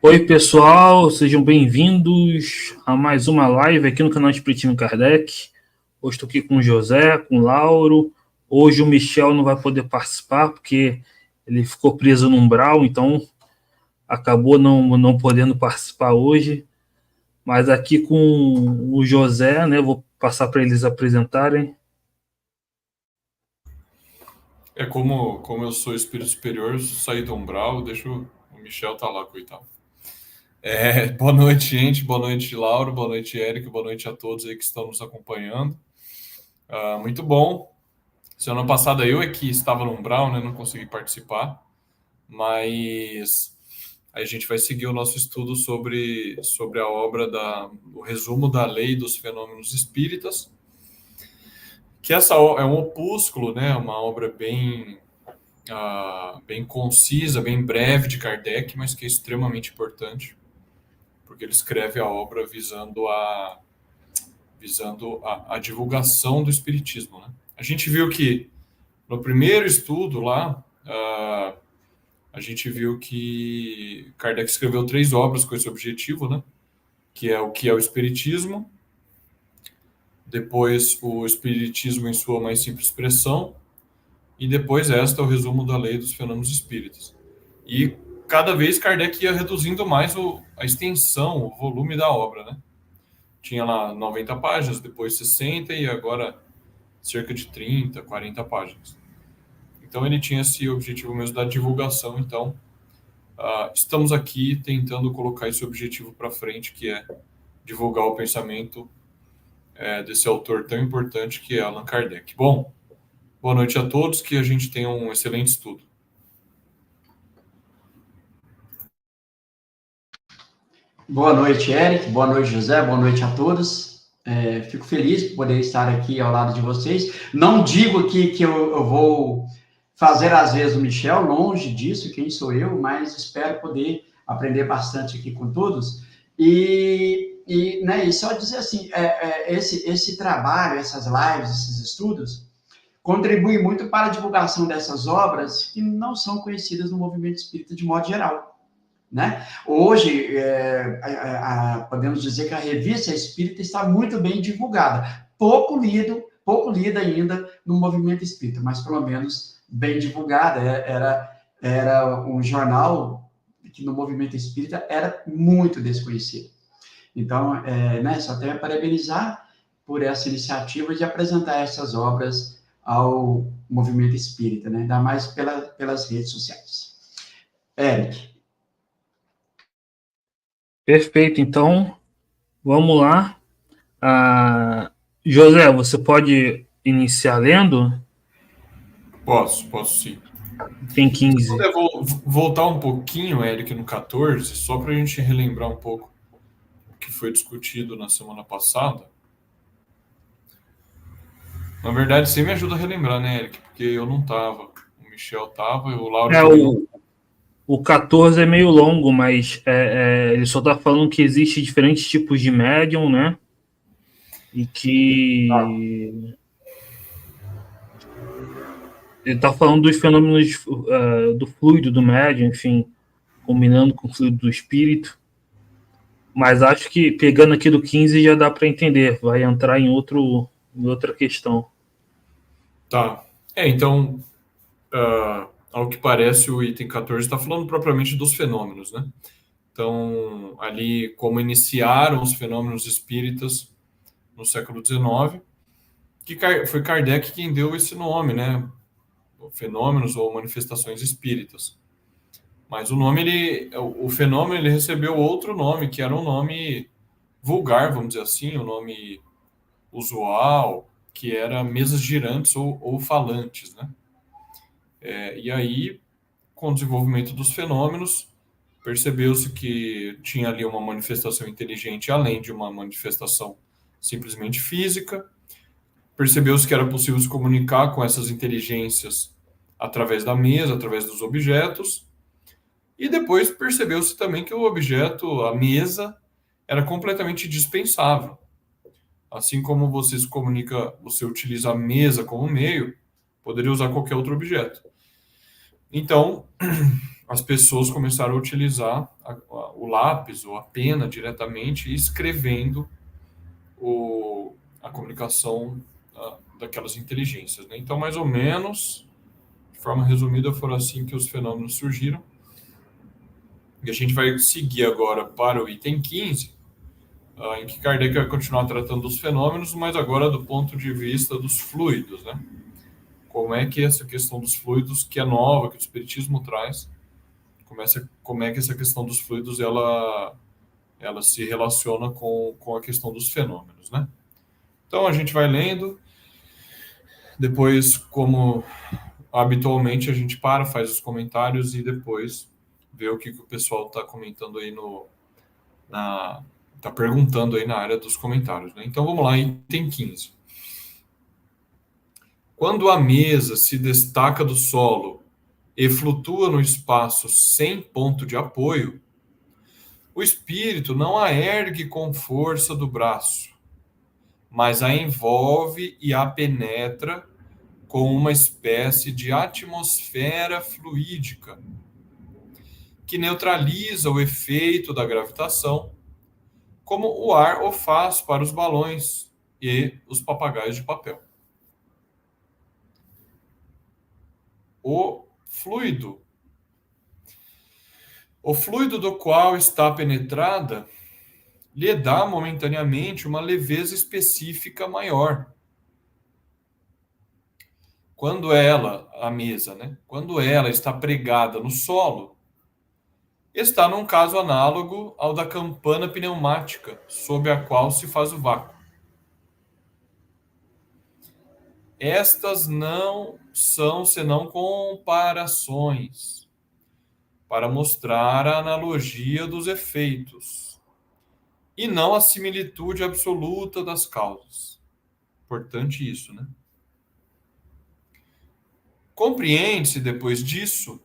Oi, pessoal, sejam bem-vindos a mais uma live aqui no canal Espiritismo Kardec. Hoje estou aqui com o José, com o Lauro. Hoje o Michel não vai poder participar porque ele ficou preso no umbral, então acabou não podendo participar hoje. Mas aqui com o José, né, vou passar para eles apresentarem. Como eu sou espírito superior, saí do umbral, deixo o Michel tá lá, coitado. Boa noite, gente. Boa noite, Lauro. Boa noite, Érico. Boa noite a todos aí que estão nos acompanhando. Muito bom. Semana passada eu que estava no umbral, né? Não consegui participar. Mas a gente vai seguir o nosso estudo sobre a obra o resumo da Lei dos Fenômenos Espíritas. Que essa é um opúsculo, né? Uma obra bem concisa, bem breve de Kardec, mas que é extremamente importante, porque ele escreve a obra visando a divulgação do Espiritismo. Né? A gente viu que no primeiro estudo lá, a gente viu que Kardec escreveu 3 obras com esse objetivo, né? Que é o Espiritismo, depois o Espiritismo em sua mais simples expressão, e depois o resumo da Lei dos Fenômenos Espíritas. E cada vez Kardec ia reduzindo mais a extensão, o volume da obra, né? Tinha lá 90 páginas, depois 60 e agora cerca de 30, 40 páginas. Então ele tinha esse objetivo mesmo da divulgação. Então estamos aqui tentando colocar esse objetivo para frente, que é divulgar o pensamento desse autor tão importante que é Allan Kardec. Bom, boa noite a todos, que a gente tenha um excelente estudo. Boa noite, Érico. Boa noite, José. Boa noite a todos. Fico feliz por poder estar aqui ao lado de vocês. Não digo aqui que eu vou fazer às vezes o Michel, longe disso, quem sou eu, mas espero poder aprender bastante aqui com todos. E só dizer assim, esse trabalho, essas lives, esses estudos, contribuem muito para a divulgação dessas obras que não são conhecidas no movimento espírita de modo geral. Né? Hoje, podemos dizer que a revista espírita está muito bem divulgada, pouco lida ainda no movimento espírita, mas pelo menos bem divulgada. Era um jornal que no movimento espírita era muito desconhecido. Então, só tenho a parabenizar por essa iniciativa de apresentar essas obras ao movimento espírita, né? Ainda mais pelas redes sociais. Érico. Perfeito, então vamos lá. José, você pode iniciar lendo? Posso sim. Tem 15. Se puder voltar um pouquinho, Érico, no 14, só para a gente relembrar um pouco o que foi discutido na semana passada. Na verdade, você me ajuda a relembrar, né, Érico? Porque eu não estava. O Michel estava e o Lauro... O 14 é meio longo, mas ele só está falando que existe diferentes tipos de médium, né? E que... Ele está falando dos fenômenos do fluido do médium, enfim, combinando com o fluido do espírito. Mas acho que pegando aqui do 15 já dá para entender. Vai entrar em outra questão. Tá. Então, ao que parece, o item 14 está falando propriamente dos fenômenos, né? Então, ali, como iniciaram os fenômenos espíritas no século XIX, que foi Kardec quem deu esse nome, né? Fenômenos ou manifestações espíritas. Mas o fenômeno, ele recebeu outro nome, que era um nome vulgar, vamos dizer assim, um nome usual, que era mesas girantes ou falantes, né? E aí, com o desenvolvimento dos fenômenos, percebeu-se que tinha ali uma manifestação inteligente além de uma manifestação simplesmente física. Percebeu-se que era possível se comunicar com essas inteligências através da mesa, através dos objetos. E depois percebeu-se também que o objeto, a mesa, era completamente dispensável. Assim como você se comunica, você utiliza a mesa como meio, poderia usar qualquer outro objeto. Então, as pessoas começaram a utilizar o lápis ou a pena diretamente, escrevendo a comunicação daquelas inteligências, né? Então, mais ou menos, de forma resumida, foram assim que os fenômenos surgiram. E a gente vai seguir agora para o item 15, em que Kardec vai continuar tratando dos fenômenos, mas agora do ponto de vista dos fluidos, né? Como é que essa questão dos fluidos, que é nova, que o Espiritismo traz, como é que essa questão dos fluidos ela se relaciona com a questão dos fenômenos, né? Então a gente vai lendo, depois, como habitualmente, a gente faz os comentários e depois vê o que o pessoal está comentando aí tá perguntando aí na área dos comentários, né? Então vamos lá, item 15. Quando a mesa se destaca do solo e flutua no espaço sem ponto de apoio, o espírito não a ergue com força do braço, mas a envolve e a penetra com uma espécie de atmosfera fluídica que neutraliza o efeito da gravitação, como o ar o faz para os balões e os papagaios de papel. O fluido do qual está penetrada lhe dá momentaneamente uma leveza específica maior. Quando a mesa, né? Quando ela está pregada no solo, está num caso análogo ao da campana pneumática, sob a qual se faz o vácuo. Estas não são senão comparações para mostrar a analogia dos efeitos e não a similitude absoluta das causas. Importante isso, né? Compreende-se depois disso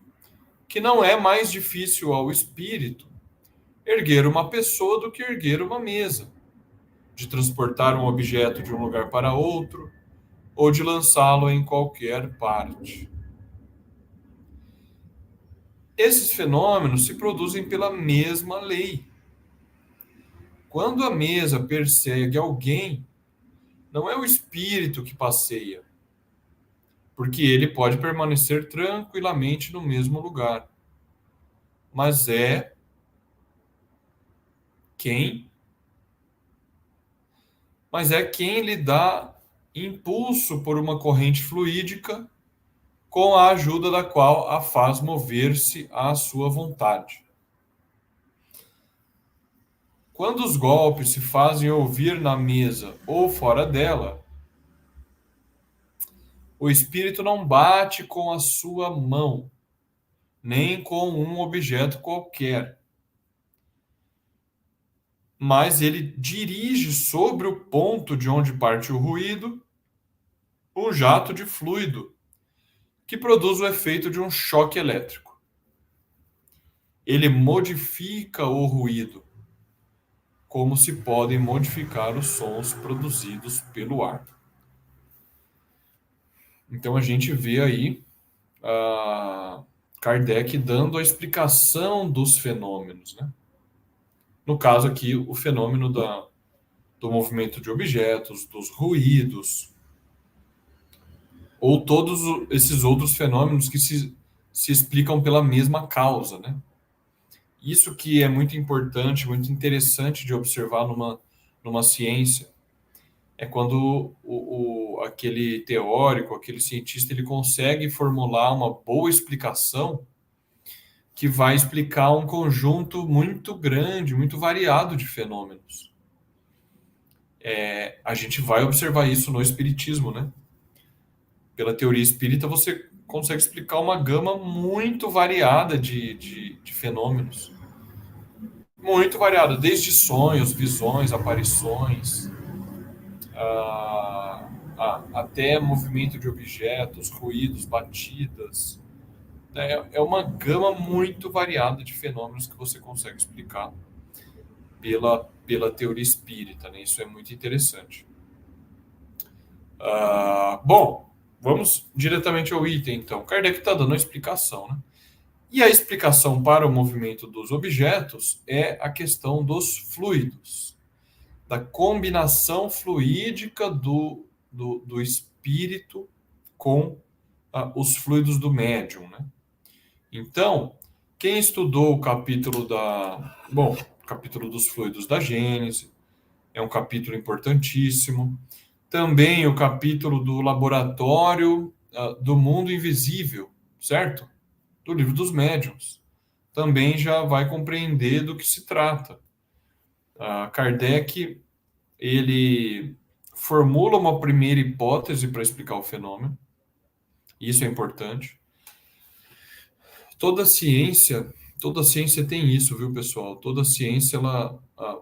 que não é mais difícil ao espírito erguer uma pessoa do que erguer uma mesa, de transportar um objeto de um lugar para outro ou de lançá-lo em qualquer parte. Esses fenômenos se produzem pela mesma lei. Quando a mesa persegue alguém, não é o espírito que passeia, porque ele pode permanecer tranquilamente no mesmo lugar, mas é quem lhe dá impulso por uma corrente fluídica com a ajuda da qual a faz mover-se à sua vontade. Quando os golpes se fazem ouvir na mesa ou fora dela, o espírito não bate com a sua mão, nem com um objeto qualquer, mas ele dirige sobre o ponto de onde parte o ruído um jato de fluido que produz o efeito de um choque elétrico. Ele modifica o ruído, como se podem modificar os sons produzidos pelo ar. Então a gente vê aí Kardec dando a explicação dos fenômenos, né? No caso aqui, o fenômeno do movimento de objetos, dos ruídos, ou todos esses outros fenômenos que se explicam pela mesma causa, né? Isso que é muito importante, muito interessante de observar numa ciência, é quando aquele teórico, aquele cientista, ele consegue formular uma boa explicação que vai explicar um conjunto muito grande, muito variado de fenômenos. A gente vai observar isso no espiritismo, né? Pela teoria espírita, você consegue explicar uma gama muito variada de fenômenos. Muito variada, desde sonhos, visões, aparições, até movimento de objetos, ruídos, batidas. É uma gama muito variada de fenômenos que você consegue explicar pela teoria espírita, né? Isso é muito interessante. Bom, vamos diretamente ao item, então. Kardec está dando a explicação, né? E a explicação para o movimento dos objetos é a questão dos fluidos, da combinação fluídica do espírito com os fluidos do médium, né? Então, quem estudou o capítulo capítulo dos fluidos da Gênese, é um capítulo importantíssimo. Também o capítulo do laboratório do mundo invisível, certo? Do livro dos médiuns. Também já vai compreender do que se trata. Kardec, ele formula uma primeira hipótese para explicar o fenômeno. Isso é importante. Toda ciência tem isso, viu, pessoal? Toda ciência,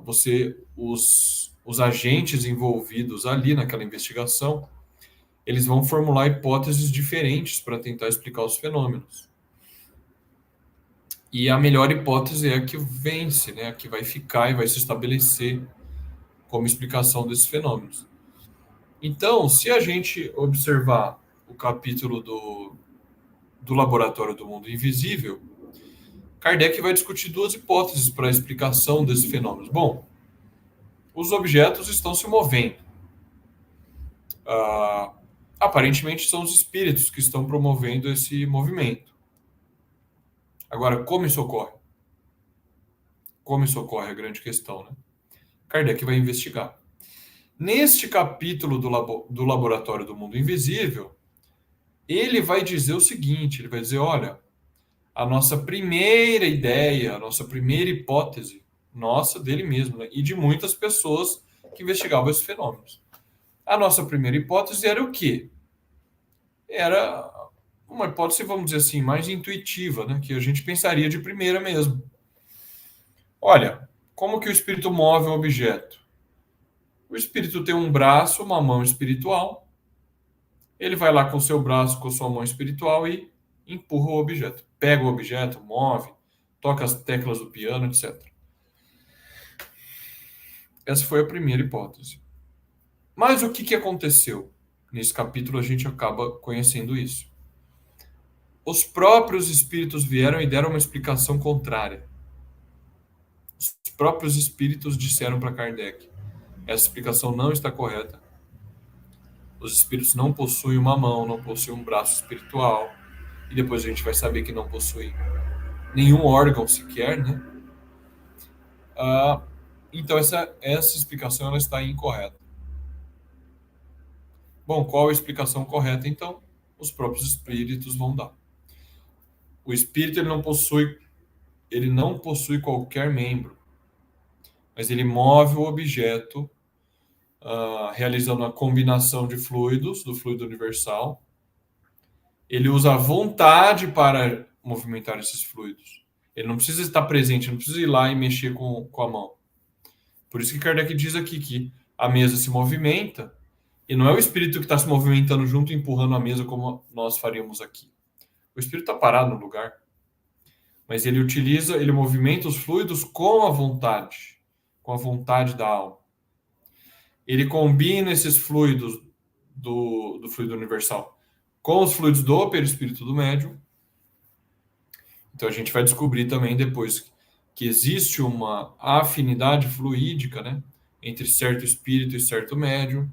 os agentes envolvidos ali naquela investigação, eles vão formular hipóteses diferentes para tentar explicar os fenômenos. E a melhor hipótese é a que vence, né? A que vai ficar e vai se estabelecer como explicação desses fenômenos. Então, se a gente observar o capítulo do Laboratório do Mundo Invisível, Kardec vai discutir duas hipóteses para a explicação desses fenômenos. Bom, os objetos estão se movendo. Aparentemente são os espíritos que estão promovendo esse movimento. Agora, como isso ocorre? Como isso ocorre é a grande questão, né? Kardec vai investigar. Neste capítulo do Laboratório do Mundo Invisível, ele vai dizer o seguinte, ele vai dizer, olha, a nossa primeira ideia, a nossa primeira hipótese, nossa, dele mesmo, né? E de muitas pessoas que investigavam esses fenômenos. A nossa primeira hipótese era o quê? Era uma hipótese, vamos dizer assim, mais intuitiva, né? Que a gente pensaria de primeira mesmo. Olha, como que o espírito move um objeto? O espírito tem um braço, uma mão espiritual. Ele vai lá com o seu braço, com a sua mão espiritual e empurra o objeto. Pega o objeto, move, toca as teclas do piano, etc. Essa foi a primeira hipótese. Mas o que aconteceu? Nesse capítulo a gente acaba conhecendo isso. Os próprios espíritos vieram e deram uma explicação contrária. Os próprios espíritos disseram para Kardec: essa explicação não está correta. Os espíritos não possuem uma mão, não possuem um braço espiritual. E depois a gente vai saber que não possuem nenhum órgão sequer, né? Então essa explicação ela está incorreta. Bom, qual a explicação correta, então? Os próprios espíritos vão dar. O espírito ele não possui qualquer membro, mas ele move o objeto realizando a combinação de fluidos, do fluido universal. Ele usa a vontade para movimentar esses fluidos. Ele não precisa estar presente, não precisa ir lá e mexer com a mão. Por isso que Kardec diz aqui que a mesa se movimenta, e não é o espírito que está se movimentando junto, empurrando a mesa como nós faríamos aqui. O espírito está parado no lugar, mas ele movimenta os fluidos com a vontade da alma. Ele combina esses fluidos do fluido universal com os fluidos do perispírito do médium. Então a gente vai descobrir também depois que existe uma afinidade fluídica, né, entre certo espírito e certo médium.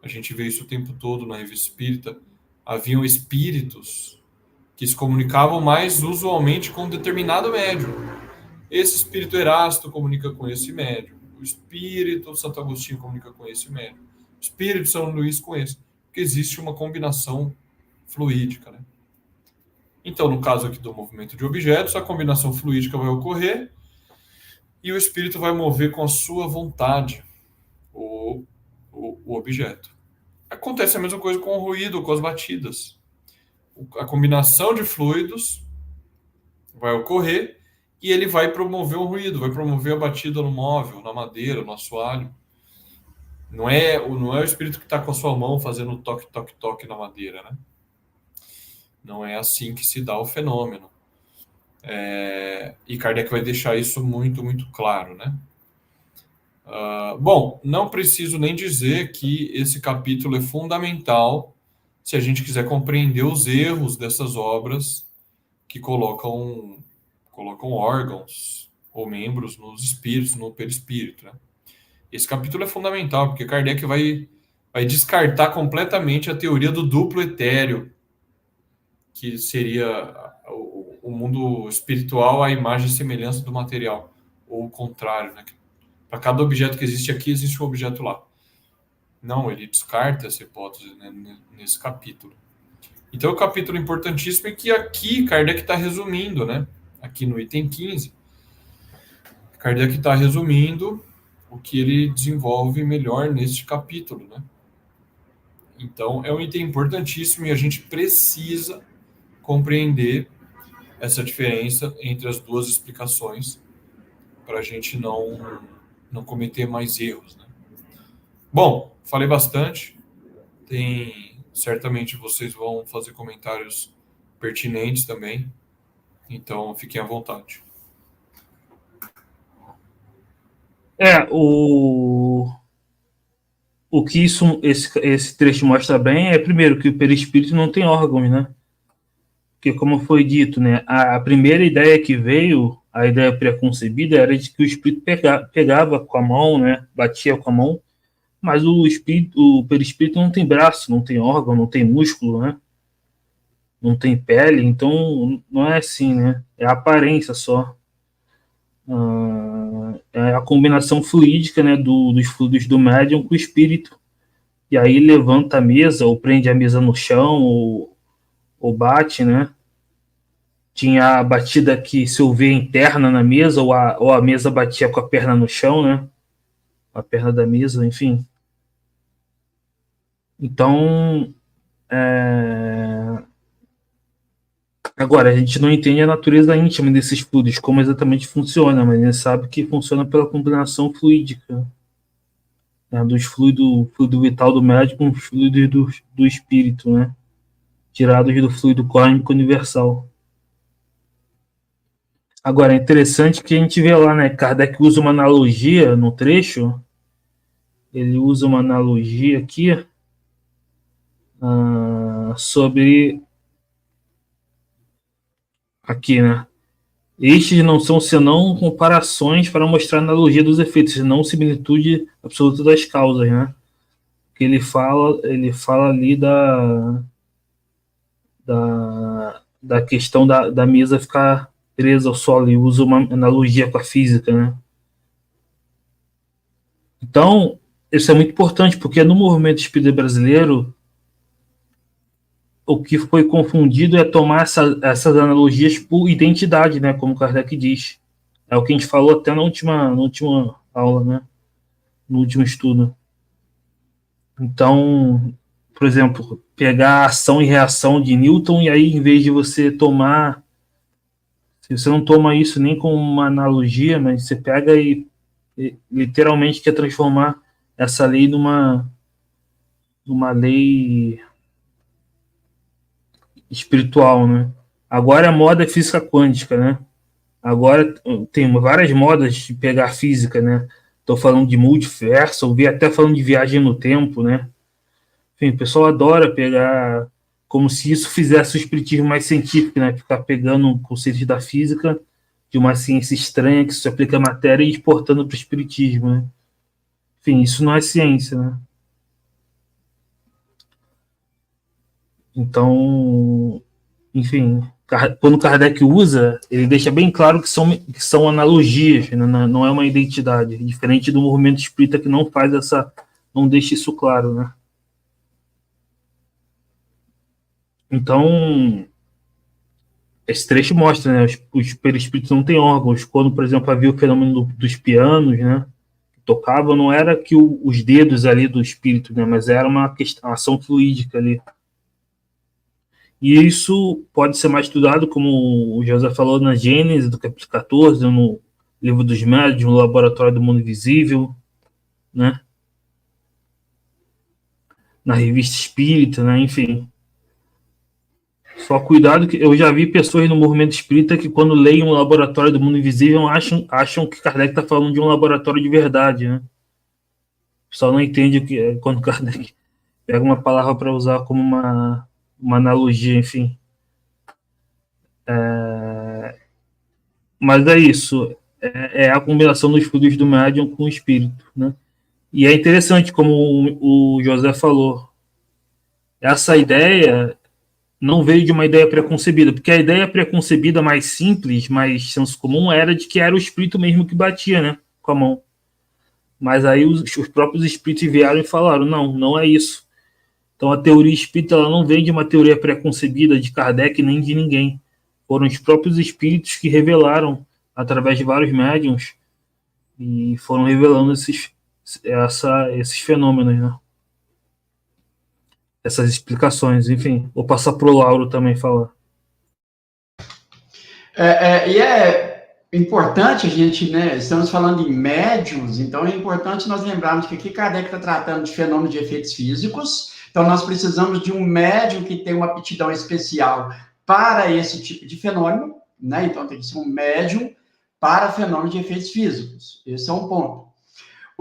A gente vê isso o tempo todo na Revista Espírita. Haviam espíritos que se comunicavam mais usualmente com um determinado médium. Esse espírito Erasto comunica com esse médium. O espírito Santo Agostinho comunica com esse médium. O espírito São Luís com esse. Porque existe uma combinação fluídica, né? Então, no caso aqui do movimento de objetos, a combinação fluídica vai ocorrer e o espírito vai mover com a sua vontade o objeto. Acontece a mesma coisa com o ruído, com as batidas. A combinação de fluidos vai ocorrer e ele vai promover o ruído, vai promover a batida no móvel, na madeira, no assoalho. Não é o espírito que está com a sua mão fazendo toque, toque, toque na madeira, né? Não é assim que se dá o fenômeno. E Kardec vai deixar isso muito, muito claro, né? Bom, não preciso nem dizer que esse capítulo é fundamental se a gente quiser compreender os erros dessas obras que colocam órgãos ou membros nos espíritos, no perispírito, né? Esse capítulo é fundamental, porque Kardec vai descartar completamente a teoria do duplo etéreo, que seria o mundo espiritual, a imagem e semelhança do material, ou o contrário, né? Para cada objeto que existe aqui, existe um objeto lá. Não, ele descarta essa hipótese, né, nesse capítulo. Então, é um capítulo importantíssimo e que aqui Kardec está resumindo, né? Aqui no item 15, Kardec está resumindo o que ele desenvolve melhor neste capítulo, né? Então, é um item importantíssimo e a gente precisa compreender essa diferença entre as duas explicações para a gente não cometer mais erros, né? Bom, falei bastante. Certamente vocês vão fazer comentários pertinentes também. Então, fiquem à vontade. O que esse trecho mostra bem é, primeiro, que o perispírito não tem órgãos, né? Porque, como foi dito, né, a primeira ideia que veio, a ideia preconcebida, era de que o espírito pegava com a mão, né, batia com a mão, mas o perispírito não tem braço, não tem órgão, não tem músculo, né? Não tem pele, então não é assim, né? É a aparência só. É a combinação fluídica, né, dos fluidos do médium com o espírito. E aí levanta a mesa, ou prende a mesa no chão, ou bate, né? Tinha a batida que se ouvia interna na mesa, ou a mesa batia com a perna no chão, né? A perna da mesa, enfim. Então, agora, a gente não entende a natureza íntima desses fluidos, como exatamente funciona, mas a gente sabe que funciona pela combinação fluídica, né? Dos fluido vital do médium com os fluidos do espírito, né? Tirados do fluido cósmico universal. Agora, é interessante que a gente vê lá, né? Kardec usa uma analogia no trecho. Ele usa uma analogia aqui sobre... Aqui, né? Estes não são senão comparações para mostrar a analogia dos efeitos, não similitude absoluta das causas, né? Que ele fala ali da questão da mesa ficar presa ao solo, e usa uma analogia com a física, né? Então, isso é muito importante, porque no movimento espírita brasileiro, o que foi confundido é tomar essas analogias por identidade, né? Como Kardec diz. É o que a gente falou até na última aula, né? No último estudo. Então, por exemplo, pegar a ação e reação de Newton, e aí, em vez de você tomar... Se você não toma isso nem como uma analogia, mas você pega e literalmente quer transformar essa lei numa lei espiritual, né? Agora a moda é física quântica, né? Agora tem várias modas de pegar física, né? Estou falando de multiverso, ouvi até falando de viagem no tempo, né? Enfim, o pessoal adora pegar como se isso fizesse o espiritismo mais científico, né? Ficar pegando conceitos da física de uma ciência estranha que se aplica à matéria e exportando para o espiritismo, né? Enfim, isso não é ciência, né? Então, enfim, quando Kardec usa, ele deixa bem claro que são analogias, né? Não é uma identidade, diferente do movimento espírita que não faz não deixa isso claro, né? Então, esse trecho mostra, né? Os perispíritos não têm órgãos. Quando, por exemplo, havia o fenômeno dos pianos, né? Que tocavam, não era que os dedos ali do espírito, né? Mas era uma ação fluídica ali. E isso pode ser mais estudado, como o José falou, na Gênese do capítulo 14, no Livro dos Médiuns, no Laboratório do Mundo Invisível, né? Na Revista Espírita, né? Enfim. Só cuidado, que eu já vi pessoas no movimento espírita que, quando leem um Laboratório do Mundo Invisível, acham que Kardec está falando de um laboratório de verdade, né? O pessoal não entende o que é quando Kardec pega uma palavra para usar como uma analogia, enfim. Mas é isso, é a combinação dos fluidos do médium com o espírito, né? E é interessante, como o José falou, essa ideia não veio de uma ideia preconcebida, porque a ideia preconcebida mais simples, mais senso comum, era de que era o espírito mesmo que batia, né, com a mão. Mas aí os próprios espíritos vieram e falaram, não é isso. Então a teoria espírita ela não vem de uma teoria preconcebida de Kardec nem de ninguém. Foram os próprios espíritos que revelaram, através de vários médiums, e foram revelando esses fenômenos, né? Essas explicações. Enfim, vou passar para o Lauro também falar. E é importante a gente, né? Estamos falando em médiums, então é importante nós lembrarmos que aqui Kardec está tratando de fenômenos de efeitos físicos, então nós precisamos de um médium que tem uma aptidão especial para esse tipo de fenômeno, né? Então tem que ser um médium para fenômenos de efeitos físicos. Esse é um ponto.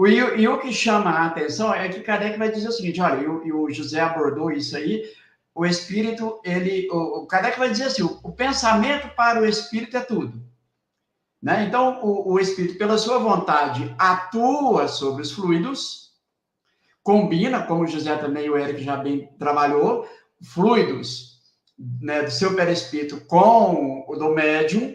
E o que chama a atenção é que Kardec vai dizer o seguinte, olha, e o José abordou isso aí, o espírito, o Kardec vai dizer assim, o pensamento para o espírito é tudo. Né? Então, o espírito, pela sua vontade, atua sobre os fluidos, combina, como o José também e o Eric já bem trabalhou, fluidos, né, do seu perispírito com o do médium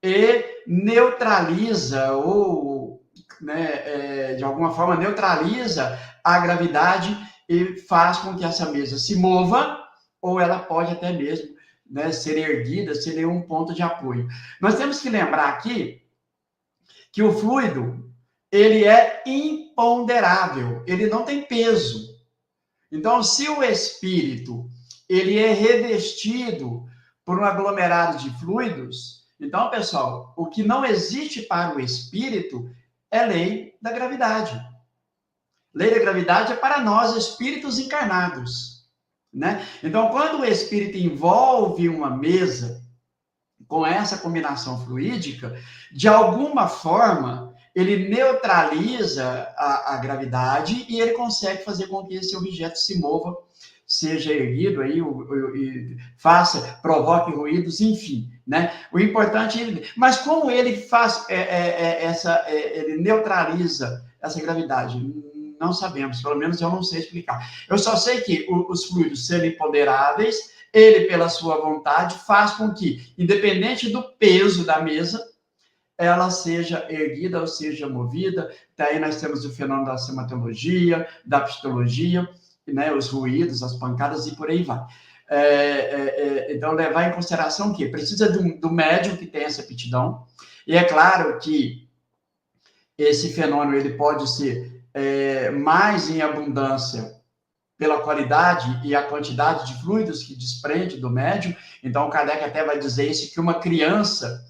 e neutraliza ou, né, de alguma forma, neutraliza a gravidade e faz com que essa mesa se mova, ou ela pode até mesmo, né, ser erguida, ser nenhum ponto de apoio. Nós temos que lembrar aqui que o fluido, ele é imponderável, ele não tem peso. Então, se o espírito, ele é revestido por um aglomerado de fluidos, então, pessoal, o que não existe para o espírito é lei da gravidade. Lei da gravidade é para nós, espíritos encarnados, né? Então, quando o espírito envolve uma mesa com essa combinação fluídica, de alguma forma, ele neutraliza a gravidade e ele consegue fazer com que esse objeto se mova, seja erguido aí, provoque ruídos, enfim, né? O importante é mas como ele faz ele neutraliza essa gravidade? Não sabemos, pelo menos eu não sei explicar. Eu só sei que os fluidos sendo imponderáveis, ele, pela sua vontade, faz com que, independente do peso da mesa, ela seja erguida ou seja movida. Daí nós temos o fenômeno da sematologia, da psicologia, né, os ruídos, as pancadas e por aí vai. Então, levar em consideração que precisa do médium que tem essa aptidão, e é claro que esse fenômeno ele pode ser mais em abundância pela qualidade e a quantidade de fluidos que desprende do médium. Então, o Kardec até vai dizer isso, que uma criança,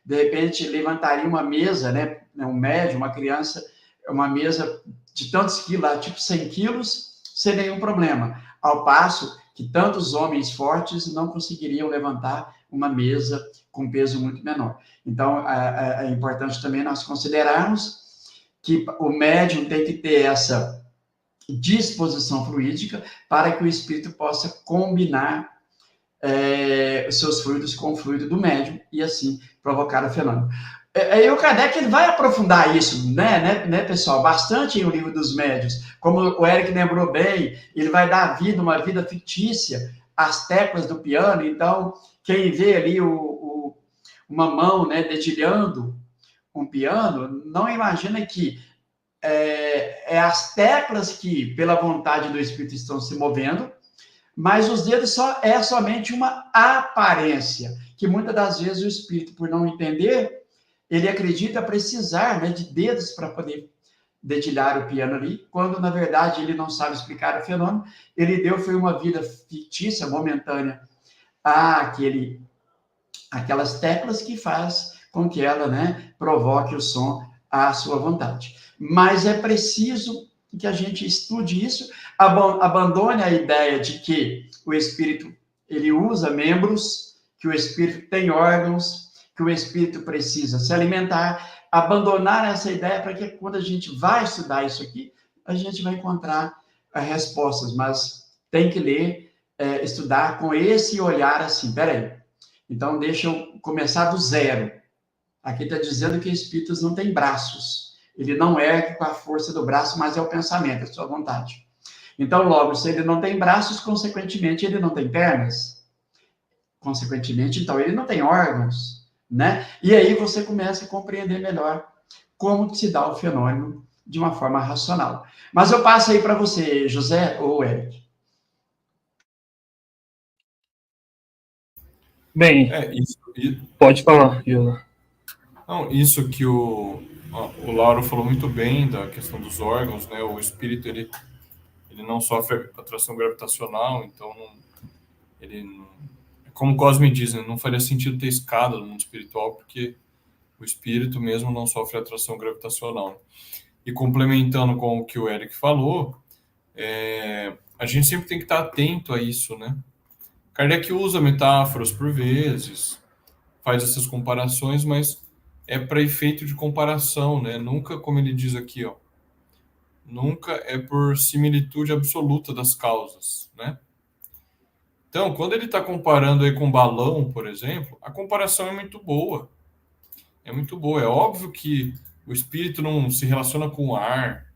de repente, levantaria uma mesa, né, um médium, uma criança, uma mesa de tantos quilos, tipo 100 quilos, sem nenhum problema. Ao passo que tantos homens fortes não conseguiriam levantar uma mesa com peso muito menor. Então, é importante também nós considerarmos que o médium tem que ter essa disposição fluídica para que o espírito possa combinar os seus fluidos com o fluido do médium e assim provocar o fenômeno. E o Kardec ele vai aprofundar isso, né, pessoal, bastante em O Livro dos Médiuns. Como o Eric lembrou bem, ele vai dar uma vida fictícia às teclas do piano. Então, quem vê ali uma mão, né, dedilhando um piano, não imagina que as teclas que, pela vontade do espírito, estão se movendo, mas os dedos é somente uma aparência, que muitas das vezes o espírito, por não entender, ele acredita precisar, né, de dedos para poder dedilhar o piano ali, quando, na verdade, ele não sabe explicar o fenômeno, ele foi uma vida fictícia, momentânea, aquelas teclas que faz com que ela, né, provoque o som à sua vontade. Mas é preciso que a gente estude isso, abandone a ideia de que o espírito ele usa membros, que o espírito tem órgãos, que o espírito precisa se alimentar, abandonar essa ideia para que quando a gente vai estudar isso aqui, a gente vai encontrar respostas, mas tem que ler, estudar com esse olhar assim, peraí, Então, deixa eu começar do zero. Aqui está dizendo que espíritos não têm braços. Ele não ergue com a força do braço, mas é o pensamento, é a sua vontade. Então, logo, se ele não tem braços, consequentemente, ele não tem pernas. Consequentemente, então, ele não tem órgãos, né? E aí você começa a compreender melhor como se dá o fenômeno de uma forma racional. Mas eu passo aí para você, José ou Eric. Bem, pode falar, Gilda. Não, isso que o Lauro falou muito bem da questão dos órgãos, né? O espírito, ele não sofre atração gravitacional, então como o Cosme diz, né, não faria sentido ter escada no mundo espiritual, porque o espírito mesmo não sofre atração gravitacional. E complementando com o que o Eric falou, a gente sempre tem que estar atento a isso, né? Kardec usa metáforas por vezes, faz essas comparações, mas é para efeito de comparação, né? Nunca, como ele diz aqui, ó, nunca é por similitude absoluta das causas, né? Então, quando ele está comparando aí com balão, por exemplo, a comparação é muito boa. É muito boa. É óbvio que o espírito não se relaciona com o ar.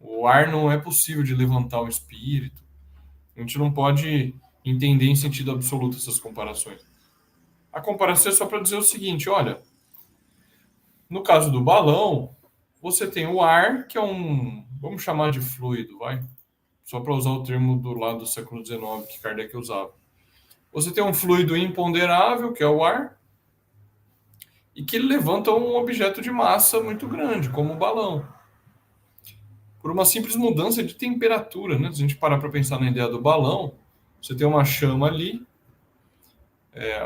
O ar não é possível de levantar o espírito. A gente não pode entender em sentido absoluto essas comparações. A comparação é só para dizer o seguinte, olha, no caso do balão, você tem o ar, que é vamos chamar de fluido, vai? Só para usar o termo do lado do século XIX que Kardec usava. Você tem um fluido imponderável, que é o ar, e que levanta um objeto de massa muito grande, como o balão. Por uma simples mudança de temperatura, né? Se a gente parar para pensar na ideia do balão, você tem uma chama ali,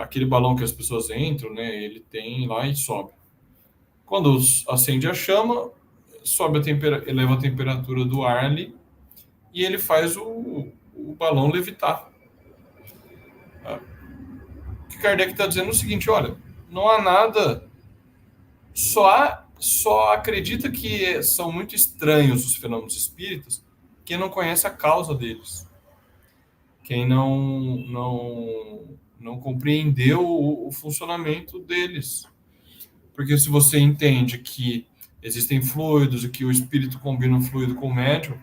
aquele balão que as pessoas entram, né? Ele tem lá e sobe. Quando acende a chama, eleva a temperatura do ar ali e ele faz o balão levitar. O que Kardec está dizendo é o seguinte, olha, não há nada, só acredita que são muito estranhos os fenômenos espíritas quem não conhece a causa deles, quem não compreendeu o funcionamento deles. Porque se você entende que existem fluidos e que o espírito combina o fluido com o médium,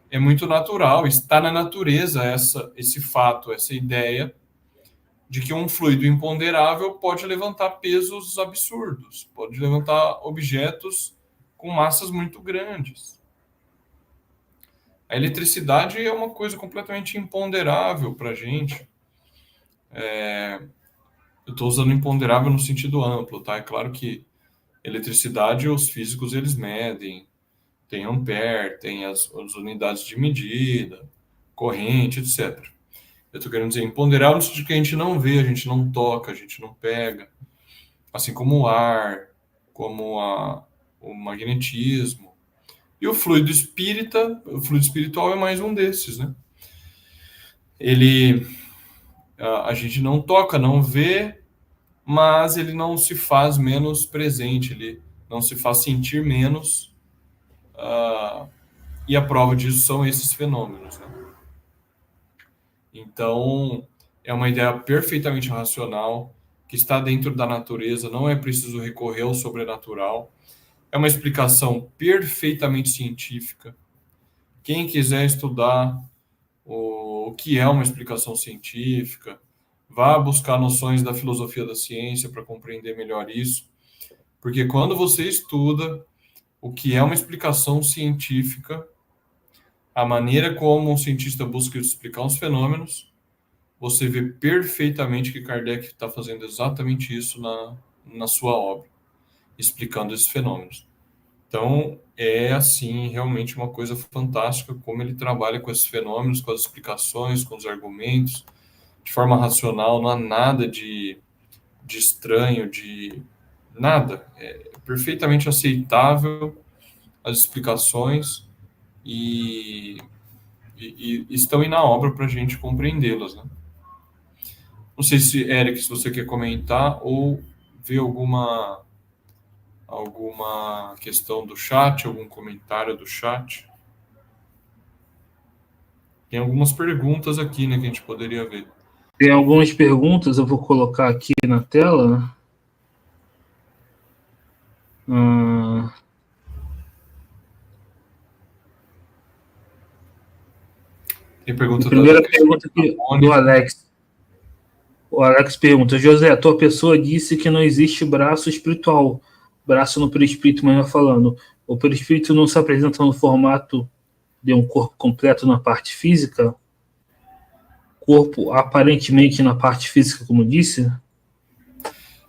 é muito natural, está na natureza esse fato, essa ideia de que um fluido imponderável pode levantar pesos absurdos, pode levantar objetos com massas muito grandes. A eletricidade é uma coisa completamente imponderável para a gente. Eu estou usando imponderável no sentido amplo, tá? É claro que eletricidade, os físicos, eles medem, tem ampere, tem as unidades de medida, corrente, etc. Eu estou querendo dizer imponderável no sentido que a gente não vê, a gente não toca, a gente não pega. Assim como o ar, como o magnetismo. E o fluido espiritual é mais um desses, né? A gente não toca, não vê, mas ele não se faz menos presente, ele não se faz sentir menos, e a prova disso são esses fenômenos, né? Então, é uma ideia perfeitamente racional, que está dentro da natureza, não é preciso recorrer ao sobrenatural. É uma explicação perfeitamente científica. Quem quiser estudar o que é uma explicação científica, vá buscar noções da filosofia da ciência para compreender melhor isso. Porque quando você estuda o que é uma explicação científica, a maneira como um cientista busca explicar os fenômenos, você vê perfeitamente que Kardec está fazendo exatamente isso na sua obra, explicando esses fenômenos. Então, é, assim, realmente uma coisa fantástica como ele trabalha com esses fenômenos, com as explicações, com os argumentos, de forma racional, não há nada de estranho, de nada. É perfeitamente aceitável as explicações e estão aí na obra para a gente compreendê-las, né? Não sei se, Eric, se você quer comentar ou ver alguma questão do chat, algum comentário do chat. Tem algumas perguntas aqui, né, que a gente poderia ver. Tem algumas perguntas, eu vou colocar aqui na tela. Tem pergunta A primeira pergunta aqui do Alex. O Alex pergunta: José, a tua pessoa disse que não existe braço espiritual, braço no perispírito, mas vai falando. O perispírito não se apresenta no formato de um corpo completo na parte física? Corpo aparentemente na parte física, como disse?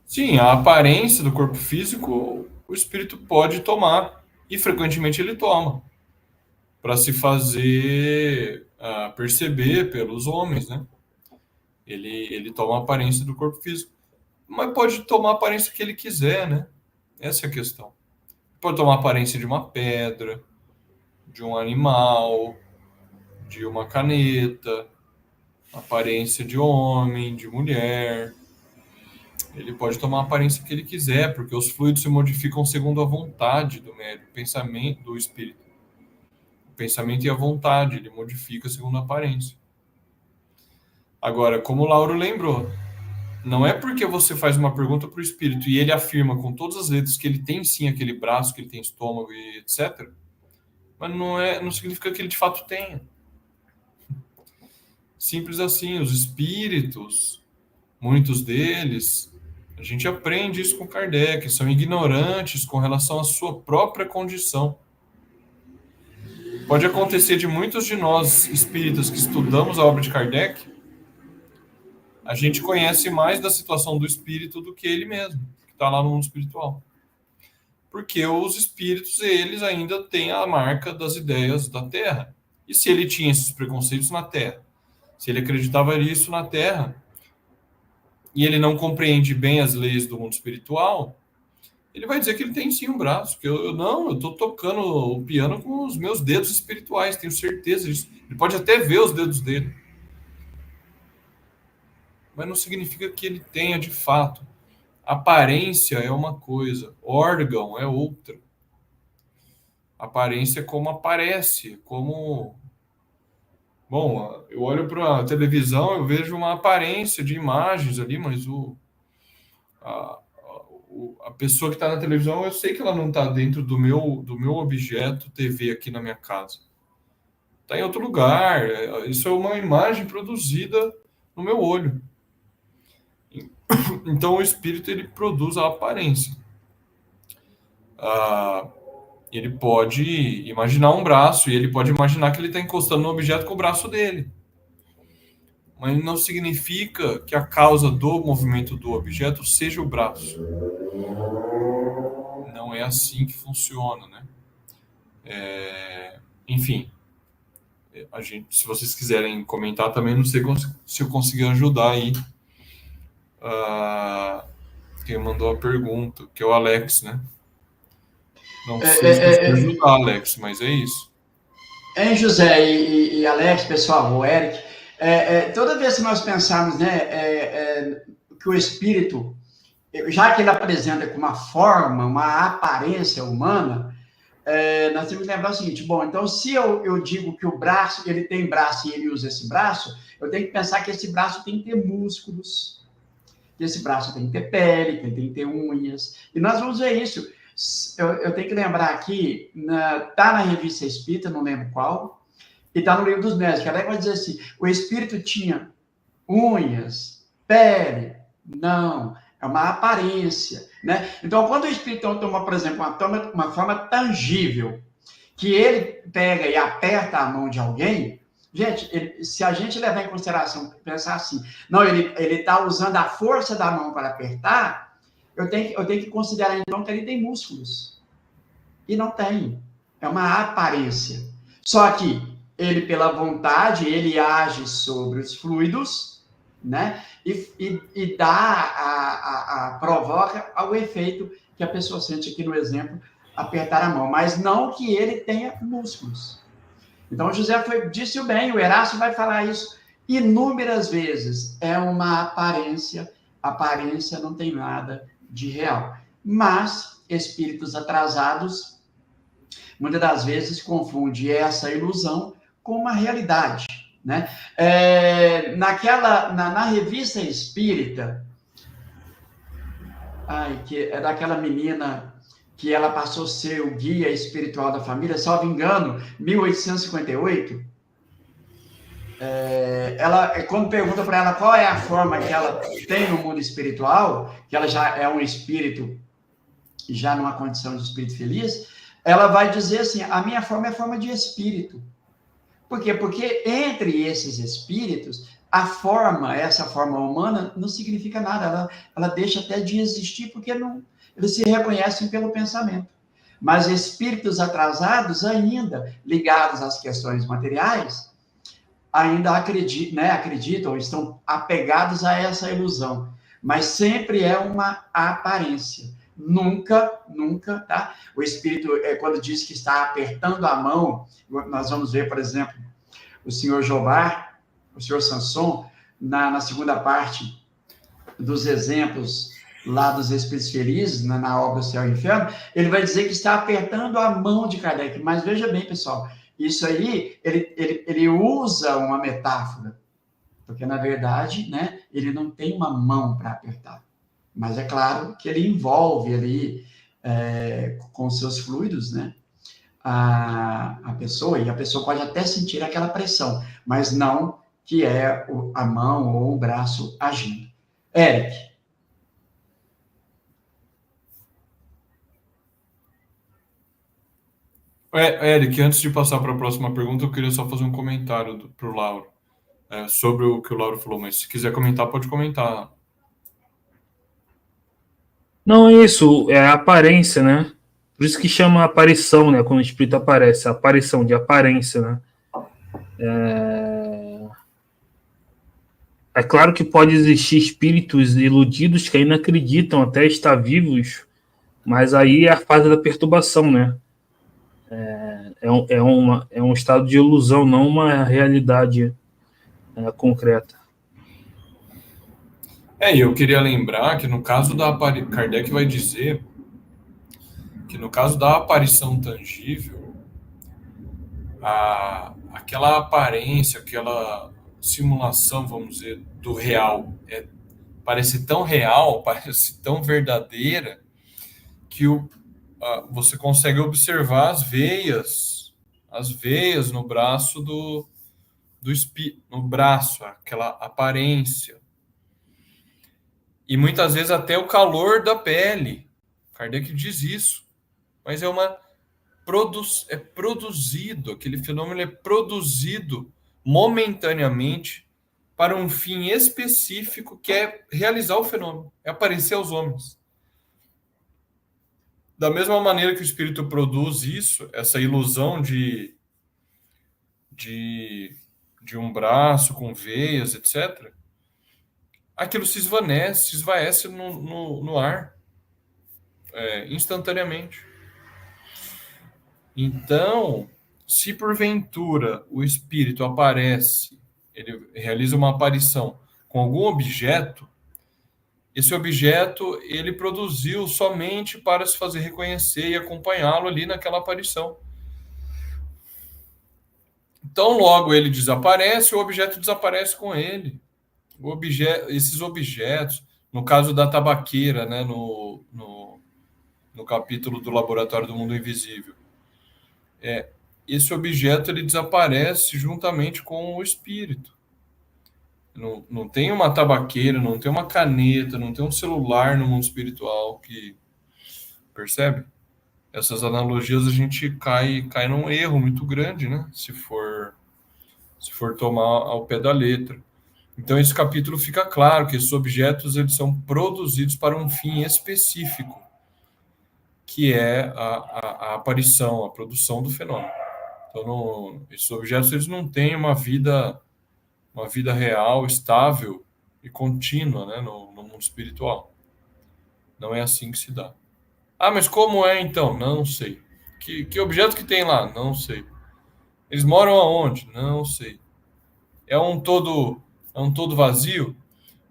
Sim, a aparência do corpo físico o espírito pode tomar, e frequentemente ele toma, para se fazer perceber pelos homens, né? Ele toma a aparência do corpo físico, mas pode tomar a aparência que ele quiser, né? Essa é a questão. Pode tomar a aparência de uma pedra, de um animal, de uma caneta, aparência de homem, de mulher. Ele pode tomar a aparência que ele quiser, porque os fluidos se modificam segundo a vontade do médium, o pensamento do espírito. O pensamento e a vontade, ele modifica segundo a aparência. Agora, como o Lauro lembrou, não é porque você faz uma pergunta para o espírito e ele afirma com todas as letras que ele tem sim aquele braço, que ele tem estômago e etc., mas não significa que ele de fato tenha. Simples assim, os espíritos, muitos deles, a gente aprende isso com Kardec, são ignorantes com relação à sua própria condição. Pode acontecer de muitos de nós espíritas que estudamos a obra de Kardec, a gente conhece mais da situação do espírito do que ele mesmo, que está lá no mundo espiritual. Porque os espíritos, eles ainda têm a marca das ideias da Terra. E se ele tinha esses preconceitos na Terra, se ele acreditava nisso na Terra, e ele não compreende bem as leis do mundo espiritual, ele vai dizer que ele tem sim um braço, que eu estou tocando o piano com os meus dedos espirituais, tenho certeza disso. Ele pode até ver os dedos dele, mas não significa que ele tenha de fato. Aparência é uma coisa, órgão é outra. Aparência é como aparece, como... Bom, eu olho para a televisão, eu vejo uma aparência de imagens ali, mas a pessoa que está na televisão, eu sei que ela não está dentro do meu objeto TV aqui na minha casa. Está em outro lugar. Isso é uma imagem produzida no meu olho. Então, o espírito, ele produz a aparência. Ele pode imaginar um braço, e ele pode imaginar que ele está encostando no objeto com o braço dele. Mas não significa que a causa do movimento do objeto seja o braço. Não é assim que funciona, né? Enfim, se vocês quiserem comentar também, não sei se eu consegui ajudar aí quem mandou a pergunta, que é o Alex, né? Não sei se você ajudar, Alex, mas é isso. José e Alex, pessoal, o Eric, toda vez que nós pensarmos, né, que o espírito, já que ele apresenta com uma forma, uma aparência humana, nós temos que lembrar o seguinte: bom, então se eu digo que o braço, ele tem braço e ele usa esse braço, eu tenho que pensar que esse braço tem que ter músculos, que esse braço tem que ter pele, que ele tem que ter unhas, e nós vamos ver isso. Eu tenho que lembrar aqui, tá na revista Espírita, não lembro qual, e tá no livro dos médicos, que ela vai dizer assim: o espírito tinha unhas, pele, não, é uma aparência, né? Então, quando o espírito toma, por exemplo, uma forma tangível, que ele pega e aperta a mão de alguém, gente, se a gente levar em consideração, pensar assim, não, ele está usando a força da mão para apertar, eu tenho que considerar, então, que ele tem músculos. E não tem. É uma aparência. Só que ele, pela vontade, ele age sobre os fluidos, né? E provoca o efeito que a pessoa sente aqui no exemplo, apertar a mão. Mas não que ele tenha músculos. Então, José disse bem, o Erasto vai falar isso inúmeras vezes. É uma aparência. Aparência não tem nada de real. Mas espíritos atrasados, muitas das vezes, confundem essa ilusão com uma realidade, né? Na revista Espírita, que é daquela menina que ela passou a ser o guia espiritual da família, salvo engano, 1858, quando pergunta para ela qual é a forma que ela tem no mundo espiritual, que ela já é um espírito, já numa condição de espírito feliz, ela vai dizer assim, a minha forma é forma de espírito. Por quê? Porque entre esses espíritos, essa forma humana, não significa nada. Ela deixa até de existir, porque eles se reconhecem pelo pensamento. Mas espíritos atrasados, ainda ligados às questões materiais, ainda acreditam, estão apegados a essa ilusão. Mas sempre é uma aparência. Nunca, tá? O espírito, quando diz que está apertando a mão, nós vamos ver, por exemplo, o senhor Jobar, o senhor Sanson, na segunda parte dos exemplos lá dos Espíritos Felizes, na obra O Céu e o Inferno, ele vai dizer que está apertando a mão de Kardec. Mas veja bem, pessoal, isso aí, ele usa uma metáfora, porque, na verdade, né, ele não tem uma mão para apertar. Mas é claro que ele envolve ali, com seus fluidos, né, a pessoa, e a pessoa pode até sentir aquela pressão, mas não que é a mão ou o braço agindo. Eric. Eric, antes de passar para a próxima pergunta, eu queria só fazer um comentário para o Lauro, sobre o que o Lauro falou, mas se quiser comentar, pode comentar. Não, é isso, é a aparência, né? Por isso que chama aparição, né? Quando o espírito aparece, a aparição de aparência, né? É claro que pode existir espíritos iludidos que ainda acreditam até estar vivos, mas aí é a fase da perturbação, né? É um estado de ilusão, não uma realidade concreta. E eu queria lembrar que no caso da aparição, Kardec vai dizer que no caso da aparição tangível, aquela aparência, aquela simulação, vamos dizer, do real, parece tão real, parece tão verdadeira, que você consegue observar as veias no braço do espírito, no braço, aquela aparência. E muitas vezes até o calor da pele. Kardec diz isso. Mas é produzido, aquele fenômeno é produzido momentaneamente para um fim específico, que é realizar o fenômeno, é aparecer aos homens. Da mesma maneira que o espírito produz isso, essa ilusão de um braço com veias, etc., aquilo se esvaece no ar, instantaneamente. Então, se porventura o espírito aparece, ele realiza uma aparição com algum objeto, esse objeto ele produziu somente para se fazer reconhecer e acompanhá-lo ali naquela aparição. Então, logo ele desaparece, o objeto desaparece com ele. Esses objetos, no caso da tabaqueira, né, no capítulo do Laboratório do Mundo Invisível, esse objeto ele desaparece juntamente com o espírito. Não tem uma tabaqueira, não tem uma caneta, não tem um celular no mundo espiritual que... Percebe? Essas analogias a gente cai num erro muito grande, né? Se for tomar ao pé da letra. Então, esse capítulo fica claro que esses objetos eles são produzidos para um fim específico, que é a aparição, a produção do fenômeno. Então, esses objetos eles não têm uma vida real, estável e contínua, né, no mundo espiritual. Não é assim que se dá. Mas como é então? Não sei. Que objeto que tem lá? Não sei. Eles moram aonde? Não sei. É um todo vazio?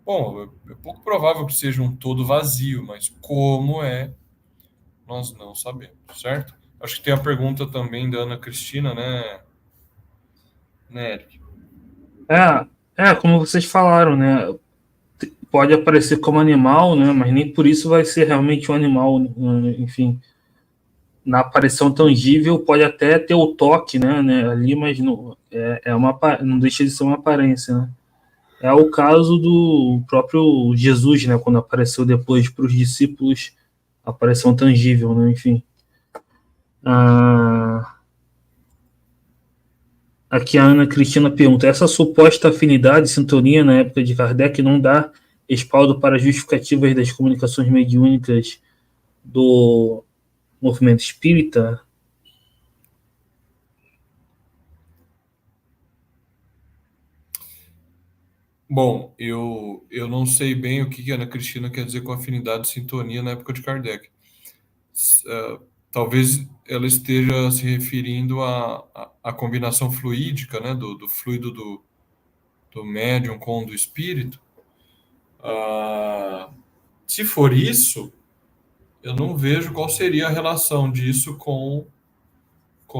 Bom, é pouco provável que seja um todo vazio, mas como é, nós não sabemos, certo? Acho que tem a pergunta também da Ana Cristina, né, Eric? Como vocês falaram, né? Pode aparecer como animal, né? Mas nem por isso vai ser realmente um animal, né? Enfim, na aparição tangível pode até ter o toque, né, ali, mas não, não deixa de ser uma aparência, né? É o caso do próprio Jesus, né, quando apareceu depois para os discípulos, aparição tangível, né, enfim. Aqui a Ana Cristina pergunta, essa suposta afinidade, sintonia na época de Kardec não dá respaldo para justificativas das comunicações mediúnicas do movimento espírita? Bom, eu não sei bem o que a Ana Cristina quer dizer com afinidade e sintonia na época de Kardec. Talvez ela esteja se referindo à combinação fluídica, né, do fluido do médium com o do espírito. Se for isso, eu não vejo qual seria a relação disso com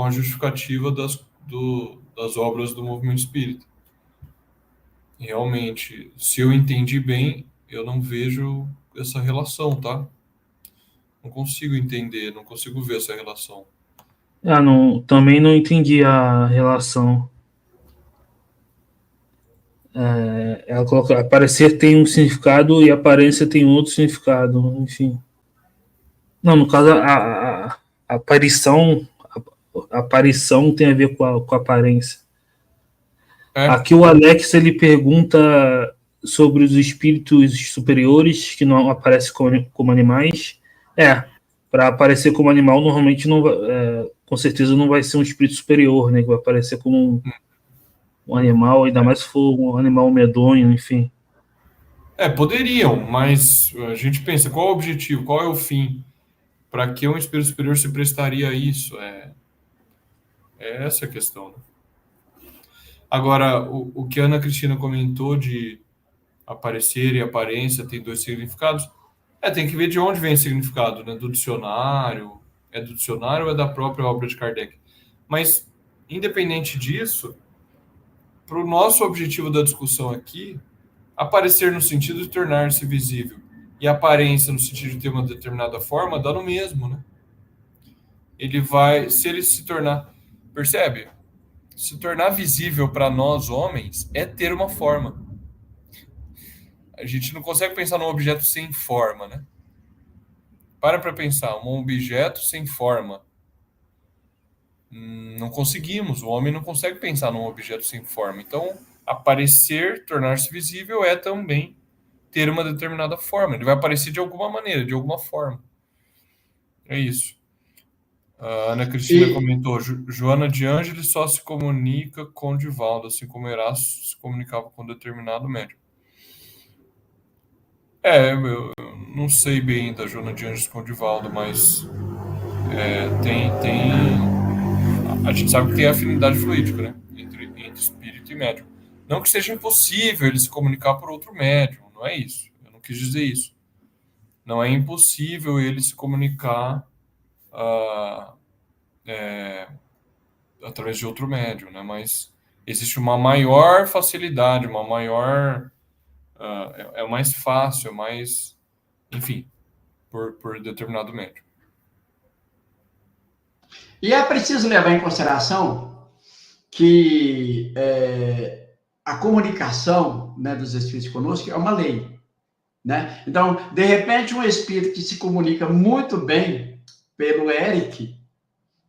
a justificativa das obras do movimento espírita. Realmente, se eu entendi bem, eu não vejo essa relação, tá? Não consigo entender, não consigo ver essa relação. Também não entendi a relação. Ela coloca, aparecer tem um significado e aparência tem outro significado, enfim. Não, no caso, a aparição, a aparição tem a ver com a aparência. Aqui o Alex, ele pergunta sobre os espíritos superiores que não aparecem como animais. Para aparecer como animal, normalmente não vai, com certeza não vai ser um espírito superior, né? Que vai aparecer como um animal, ainda mais se for um animal medonho, enfim. Poderiam, mas a gente pensa, qual é o objetivo, qual é o fim? Para que um espírito superior se prestaria a isso? É essa a questão, né? Agora, o que a Ana Cristina comentou de aparecer e aparência tem dois significados, tem que ver de onde vem esse significado, né? Do dicionário, é do dicionário ou é da própria obra de Kardec? Mas, independente disso, para o nosso objetivo da discussão aqui, aparecer no sentido de tornar-se visível e aparência no sentido de ter uma determinada forma, dá no mesmo, né? Ele vai, se ele se tornar, percebe? Se tornar visível para nós homens é ter uma forma. A gente não consegue pensar num objeto sem forma, né? Para pensar, um objeto sem forma. Não conseguimos, o homem não consegue pensar num objeto sem forma. Então, aparecer, tornar-se visível é também ter uma determinada forma. Ele vai aparecer de alguma maneira, de alguma forma. É isso. A Ana Cristina comentou, Joana de Ângeles só se comunica com Divaldo, assim como Erasto se comunicava com determinado médium. Eu não sei bem da Joana de Ângeles com Divaldo, mas tem... A gente sabe que tem afinidade fluídica, né? Entre espírito e médium. Não que seja impossível ele se comunicar por outro médium, não é isso. Eu não quis dizer isso. Não é impossível ele se comunicar através de outro médium, né? Mas existe uma maior facilidade, uma maior... é mais fácil, é mais... Enfim, por determinado médium. E é preciso levar em consideração que a comunicação, né, dos espíritos conosco é uma lei, né? Então, de repente, um espírito que se comunica muito bem pelo Eric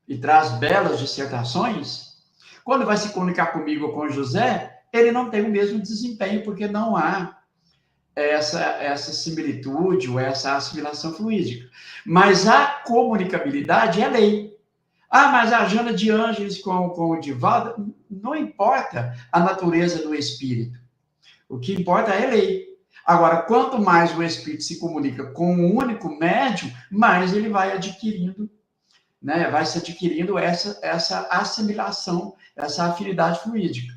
e traz belas dissertações, quando vai se comunicar comigo ou com o José, ele não tem o mesmo desempenho, porque não há essa similitude ou essa assimilação fluídica. Mas a comunicabilidade é lei. Mas a Joana de Ângeles com o Divaldo, não importa a natureza do espírito. O que importa é lei. Agora, quanto mais o espírito se comunica com um único médium, mais ele vai adquirindo, né? Vai se adquirindo essa assimilação, essa afinidade fluídica,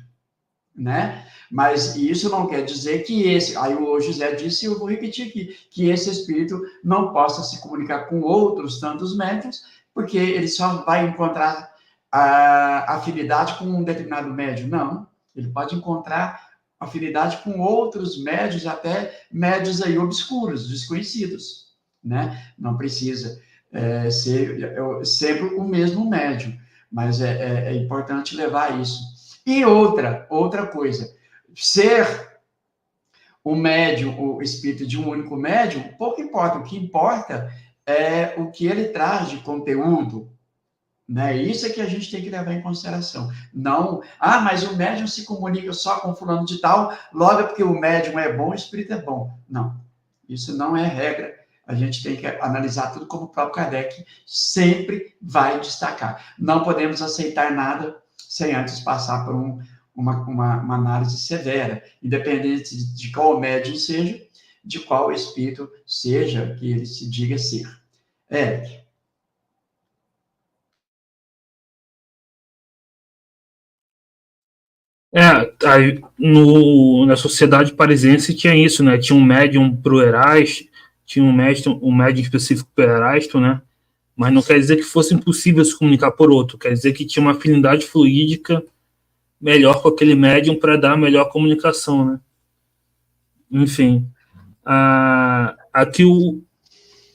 né? Mas isso não quer dizer que aí o José disse, eu vou repetir aqui, que esse espírito não possa se comunicar com outros tantos médiums, porque ele só vai encontrar a afinidade com um determinado médium. Não. Ele pode encontrar afinidade com outros médios, até médios aí obscuros, desconhecidos, né? Não precisa ser sempre o mesmo médium, mas é importante levar isso. E outra coisa, ser o médium, o espírito de um único médium, pouco importa. O que importa é o que ele traz de conteúdo, né? Isso é que a gente tem que levar em consideração. Não, mas o médium se comunica só com fulano de tal, logo porque o médium é bom, o espírito é bom. Não, isso não é regra. A gente tem que analisar tudo como o próprio Kardec sempre vai destacar. Não podemos aceitar nada sem antes passar por uma análise severa, independente de qual médium seja, de qual espírito seja que ele se diga ser. Eric. Aí, na sociedade parisiense tinha isso, né? Tinha um médium pro Erasto, tinha um médium específico pro Erasto, né? Mas não quer dizer que fosse impossível se comunicar por outro, quer dizer que tinha uma afinidade fluídica melhor com aquele médium para dar a melhor comunicação, né? Enfim, aqui o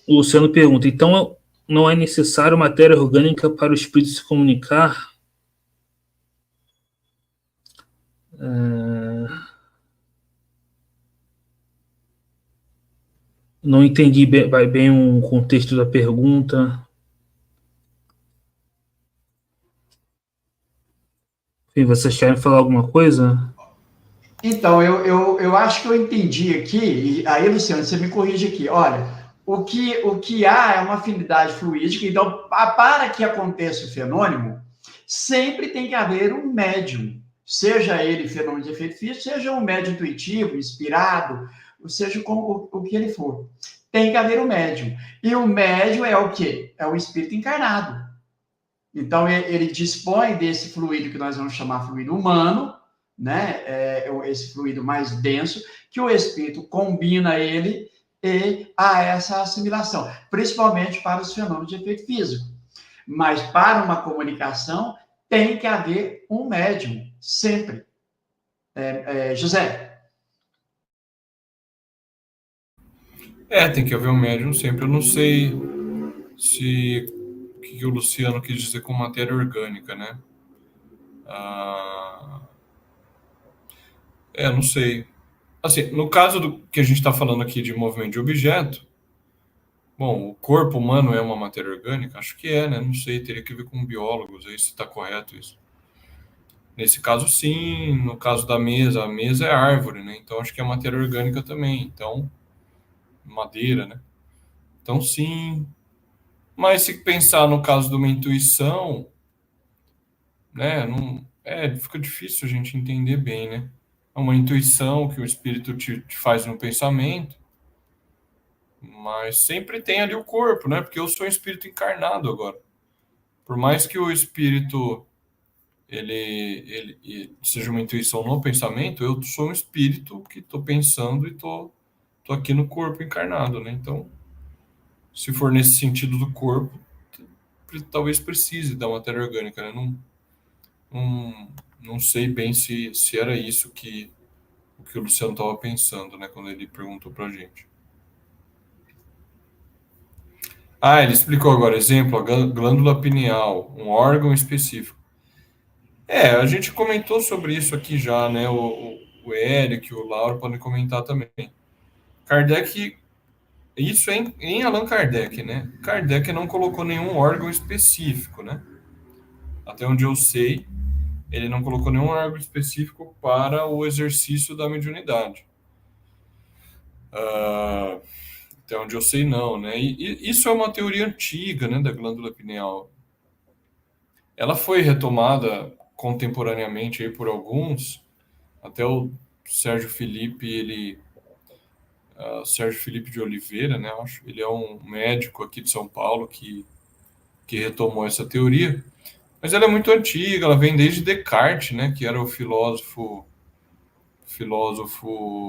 Luciano pergunta, então não é necessário matéria orgânica para o espírito se comunicar? Não entendi bem o contexto da pergunta. Enfim, vocês querem falar alguma coisa? Então, eu acho que eu entendi aqui, e aí, Luciano, você me corrige aqui. Olha, o que há é uma afinidade fluídica, então, para que aconteça o fenômeno, sempre tem que haver um médium, seja ele fenômeno de efeito físico, seja um médium intuitivo, inspirado, ou seja como o que ele for. Tem que haver um médium. E o médium é o quê? É o espírito encarnado. Então, ele dispõe desse fluido que nós vamos chamar fluido humano, né? Esse fluido mais denso, que o espírito combina ele e há essa assimilação, principalmente para os fenômenos de efeito físico. Mas para uma comunicação tem que haver um médium, sempre. José. Tem que haver um médium sempre. Eu não sei se o que o Luciano quis dizer com matéria orgânica, né? Não sei. Assim, no caso do que a gente está falando aqui de movimento de objeto, bom, o corpo humano é uma matéria orgânica? Acho que é, né? Não sei, teria que ver com biólogos aí se está correto isso. Nesse caso, sim. No caso da mesa, a mesa é árvore, né? Então, acho que é matéria orgânica também. Então, madeira, né? Então, sim. Mas se pensar no caso de uma intuição, né? Não, fica difícil a gente entender bem, né? É uma intuição que o espírito te faz no pensamento, mas sempre tem ali o corpo, né? Porque eu sou um espírito encarnado agora. Por mais que o espírito ele seja uma intuição no pensamento, eu sou um espírito que estou pensando e tô aqui no corpo encarnado, né? Então, se for nesse sentido do corpo, talvez precise da matéria orgânica, né? Não sei bem se era isso que o Luciano estava pensando, né? Quando ele perguntou para a gente. Ele explicou agora, exemplo, a glândula pineal, um órgão específico. A gente comentou sobre isso aqui já, né? O Eric, o Lauro podem comentar também. Kardec, isso é em Allan Kardec, né? Kardec não colocou nenhum órgão específico, né? Até onde eu sei, ele não colocou nenhum órgão específico para o exercício da mediunidade. Até onde eu sei, não, né? E isso é uma teoria antiga, né, da glândula pineal. Ela foi retomada contemporaneamente aí por alguns, até o Sérgio Felipe, Sérgio Felipe de Oliveira, né? Acho ele é um médico aqui de São Paulo que retomou essa teoria, mas ela é muito antiga, ela vem desde Descartes, né? Que era o filósofo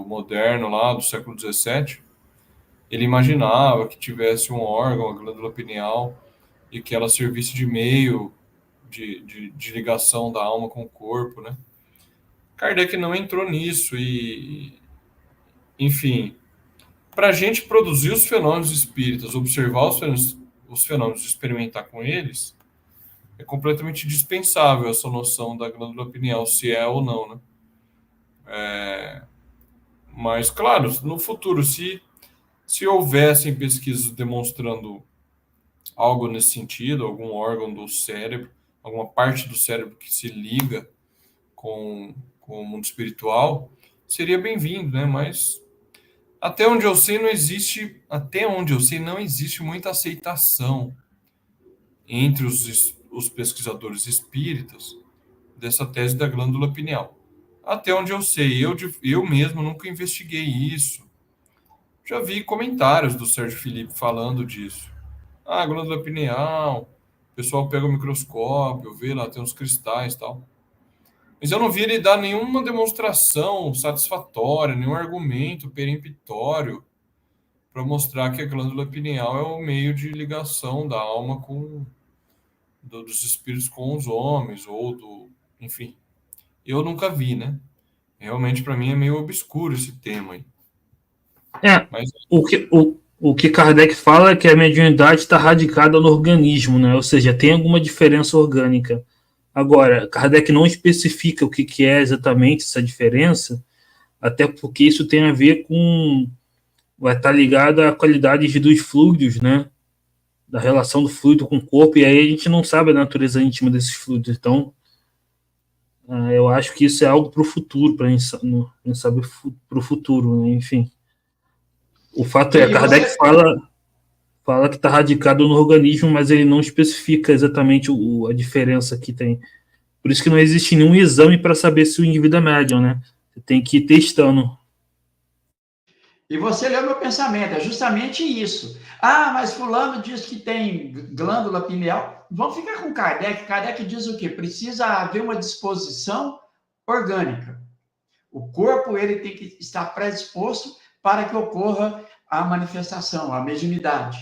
moderno lá do século XVII. Ele imaginava que tivesse um órgão, a glândula pineal, e que ela servisse de meio de ligação da alma com o corpo, né? Kardec não entrou nisso e enfim, para a gente produzir os fenômenos espíritas, observar os fenômenos e experimentar com eles, é completamente dispensável essa noção da glândula pineal, se é ou não, né? Mas, claro, no futuro, se houvessem pesquisas demonstrando algo nesse sentido, algum órgão do cérebro, alguma parte do cérebro que se liga com o mundo espiritual, seria bem-vindo, né? Mas até onde eu sei não existe muita aceitação entre os pesquisadores espíritas dessa tese da glândula pineal. Até onde eu sei, eu mesmo nunca investiguei isso. Já vi comentários do Sérgio Felipe falando disso. Ah, glândula pineal, o pessoal pega o microscópio, vê lá, tem uns cristais e tal. Mas eu não vi ele dar nenhuma demonstração satisfatória, nenhum argumento peremptório para mostrar que a glândula pineal é o meio de ligação da alma dos espíritos com os homens, enfim. Eu nunca vi, né? Realmente, para mim, é meio obscuro esse tema aí. Mas O que Kardec fala é que a mediunidade está radicada no organismo, né? Ou seja, tem alguma diferença orgânica. Agora, Kardec não especifica o que é exatamente essa diferença, até porque isso tem a ver com... vai estar ligado à qualidade dos fluidos, né? Da relação do fluido com o corpo, e aí a gente não sabe a natureza íntima desses fluidos. Então, eu acho que isso é algo para o futuro, para a gente saber para o futuro, né? Enfim. O fato é, Kardec fala que está radicado no organismo, mas ele não especifica exatamente a diferença que tem. Por isso que não existe nenhum exame para saber se o indivíduo é médium, né? Você tem que ir testando. E você leu meu pensamento, é justamente isso. Ah, mas fulano diz que tem glândula pineal. Vamos ficar com Kardec. Kardec diz o quê? Precisa haver uma disposição orgânica. O corpo ele tem que estar predisposto para que ocorra a manifestação, a mediunidade.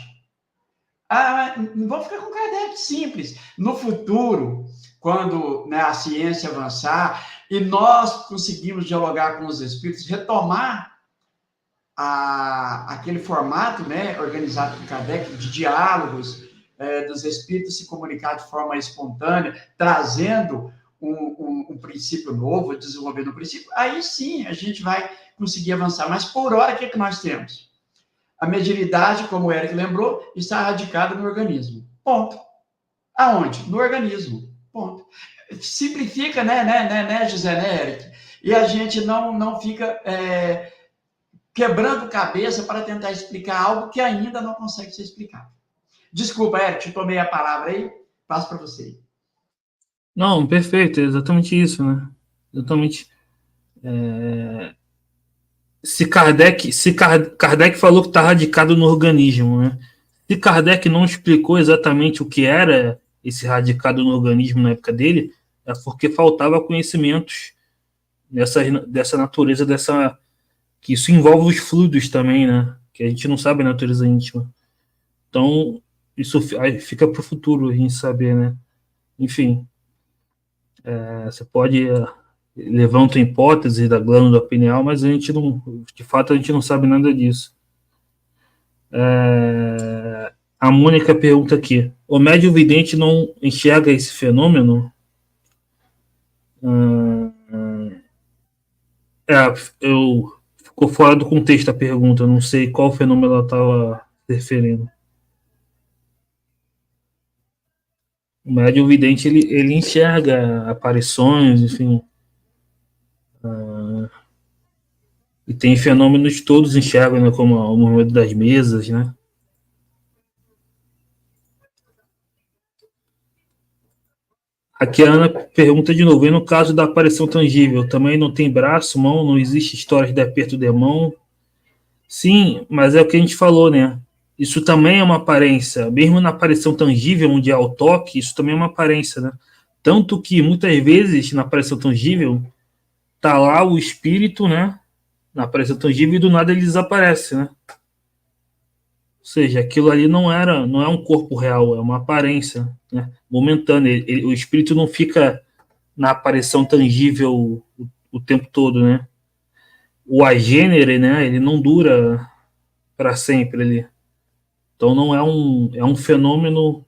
Ah, vamos ficar com Kardec, simples. No futuro, quando, né, a ciência avançar e nós conseguimos dialogar com os espíritos, retomar aquele formato, né, organizado por Kardec, de diálogos, dos espíritos se comunicar de forma espontânea, trazendo um princípio novo, desenvolvendo um princípio, aí sim a gente vai conseguir avançar. Mas por hora, o que nós temos? A mediunidade, como o Eric lembrou, está radicada no organismo. Ponto. Aonde? No organismo. Ponto. Simplifica, né, José, né, Eric? E a gente não fica quebrando cabeça para tentar explicar algo que ainda não consegue ser explicado. Desculpa, Eric, te tomei a palavra aí, passo para você. Não, perfeito, é exatamente isso, né? Exatamente. Se Kardec falou que está radicado no organismo, né? Se Kardec não explicou exatamente o que era esse radicado no organismo na época dele, é porque faltava conhecimentos dessa natureza, que isso envolve os fluidos também, né? Que a gente não sabe a natureza íntima. Então, isso fica para o futuro a gente saber, né? Enfim, você pode levantar hipótese da glândula pineal, mas de fato a gente não sabe nada disso. A Mônica pergunta aqui: o médium vidente não enxerga esse fenômeno? Ficou fora do contexto a pergunta, não sei qual fenômeno ela estava referindo. O médium vidente ele enxerga aparições, enfim. E tem fenômenos que todos enxergam, né, como o movimento das mesas, né? Aqui a Ana pergunta de novo: e no caso da aparição tangível, também não tem braço, mão, não existe história de aperto de mão? Sim, mas é o que a gente falou, né? Isso também é uma aparência. Mesmo na aparição tangível, onde há o toque, isso também é uma aparência, né? Tanto que, muitas vezes, na aparição tangível, tá lá o espírito, né? Na aparição tangível, e do nada ele desaparece, né? Ou seja, aquilo ali não é um corpo real, é uma aparência, né? Momentânea. O espírito não fica na aparição tangível o tempo todo, né? O agênere, né? Ele não dura para sempre ali. Então não é um fenômeno,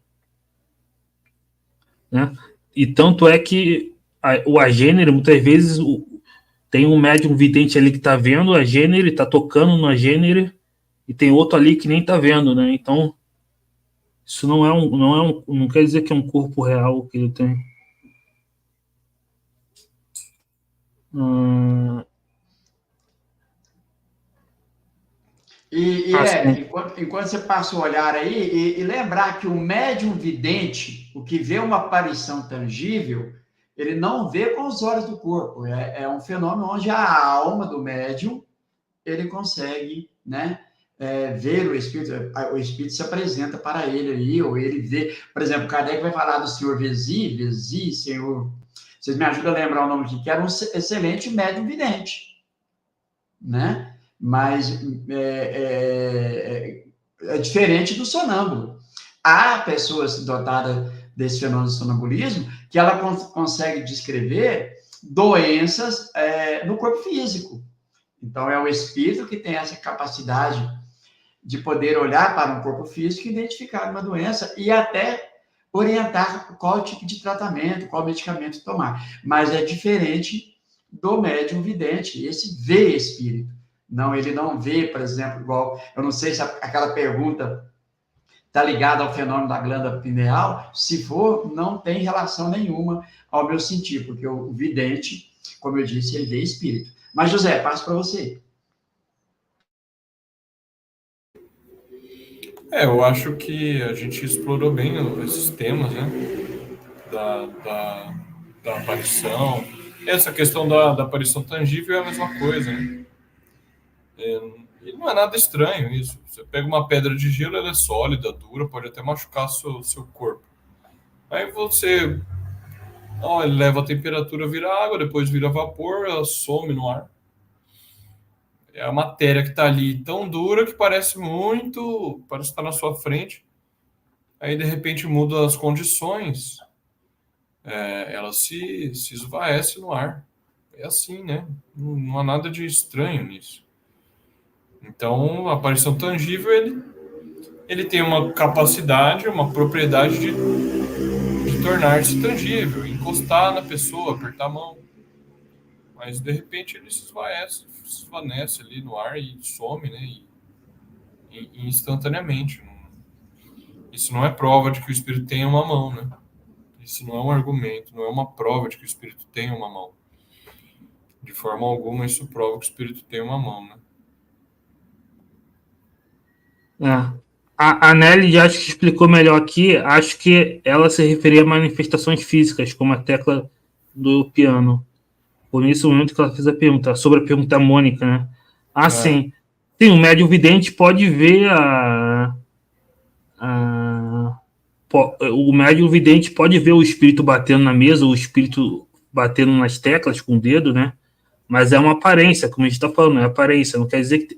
né? E tanto é que o agênere, muitas vezes, tem um médium vidente ali que está vendo a agênere, está tocando no agênere, e tem outro ali que nem está vendo, né? Então, isso não quer dizer que é um corpo real que ele tem. Eric, enquanto você passa o olhar aí, e lembrar que o médium vidente, o que vê uma aparição tangível, ele não vê com os olhos do corpo. É um fenômeno onde a alma do médium, ele consegue, né, ver o espírito se apresenta para ele ali, ou ele vê, por exemplo, Kardec vai falar do senhor Vezi, senhor, vocês me ajudam a lembrar o nome aqui, que era um excelente médium vidente, né? Mas é diferente do sonâmbulo. Há pessoas dotadas desse fenômeno de sonambulismo que ela consegue descrever doenças no corpo físico. Então, é o espírito que tem essa capacidade de poder olhar para um corpo físico e identificar uma doença e até orientar qual tipo de tratamento, qual medicamento tomar. Mas é diferente do médium vidente, esse vê espírito. Não, ele não vê, por exemplo, igual, eu não sei se aquela pergunta está ligada ao fenômeno da glândula pineal, se for, não tem relação nenhuma ao meu sentir, porque o vidente, como eu disse, ele vê espírito. Mas, José, passo para você. Eu acho que a gente explorou bem esses temas, né? Da aparição. Essa questão da aparição tangível é a mesma coisa, né? E não é nada estranho isso. Você pega uma pedra de gelo, ela é sólida, dura, pode até machucar seu corpo. Aí você... ele leva a temperatura, vira água, depois vira vapor, ela some no ar. É a matéria que está ali tão dura que parece estar na sua frente. Aí, de repente, muda as condições. Ela se esvaece no ar. É assim, né? Não há nada de estranho nisso. Então, a aparição tangível, ele tem uma capacidade, uma propriedade de tornar-se tangível, encostar na pessoa, apertar a mão. Mas, de repente, ele se esvanece ali no ar e some, né? E instantaneamente. Isso não é prova de que o espírito tenha uma mão, né? Isso não é um argumento, não é uma prova de que o espírito tenha uma mão. De forma alguma, isso prova que o espírito tem uma mão, né? A Nelly acho que explicou melhor aqui. Acho que ela se referia a manifestações físicas, como a tecla do piano. Por isso, no momento que ela fez a pergunta, sobre a pergunta da Mônica, né? Sim. Sim, o médium vidente pode ver o médium vidente pode ver o espírito batendo na mesa, o espírito batendo nas teclas com o dedo, né? Mas é uma aparência, como a gente está falando, é aparência. Não quer dizer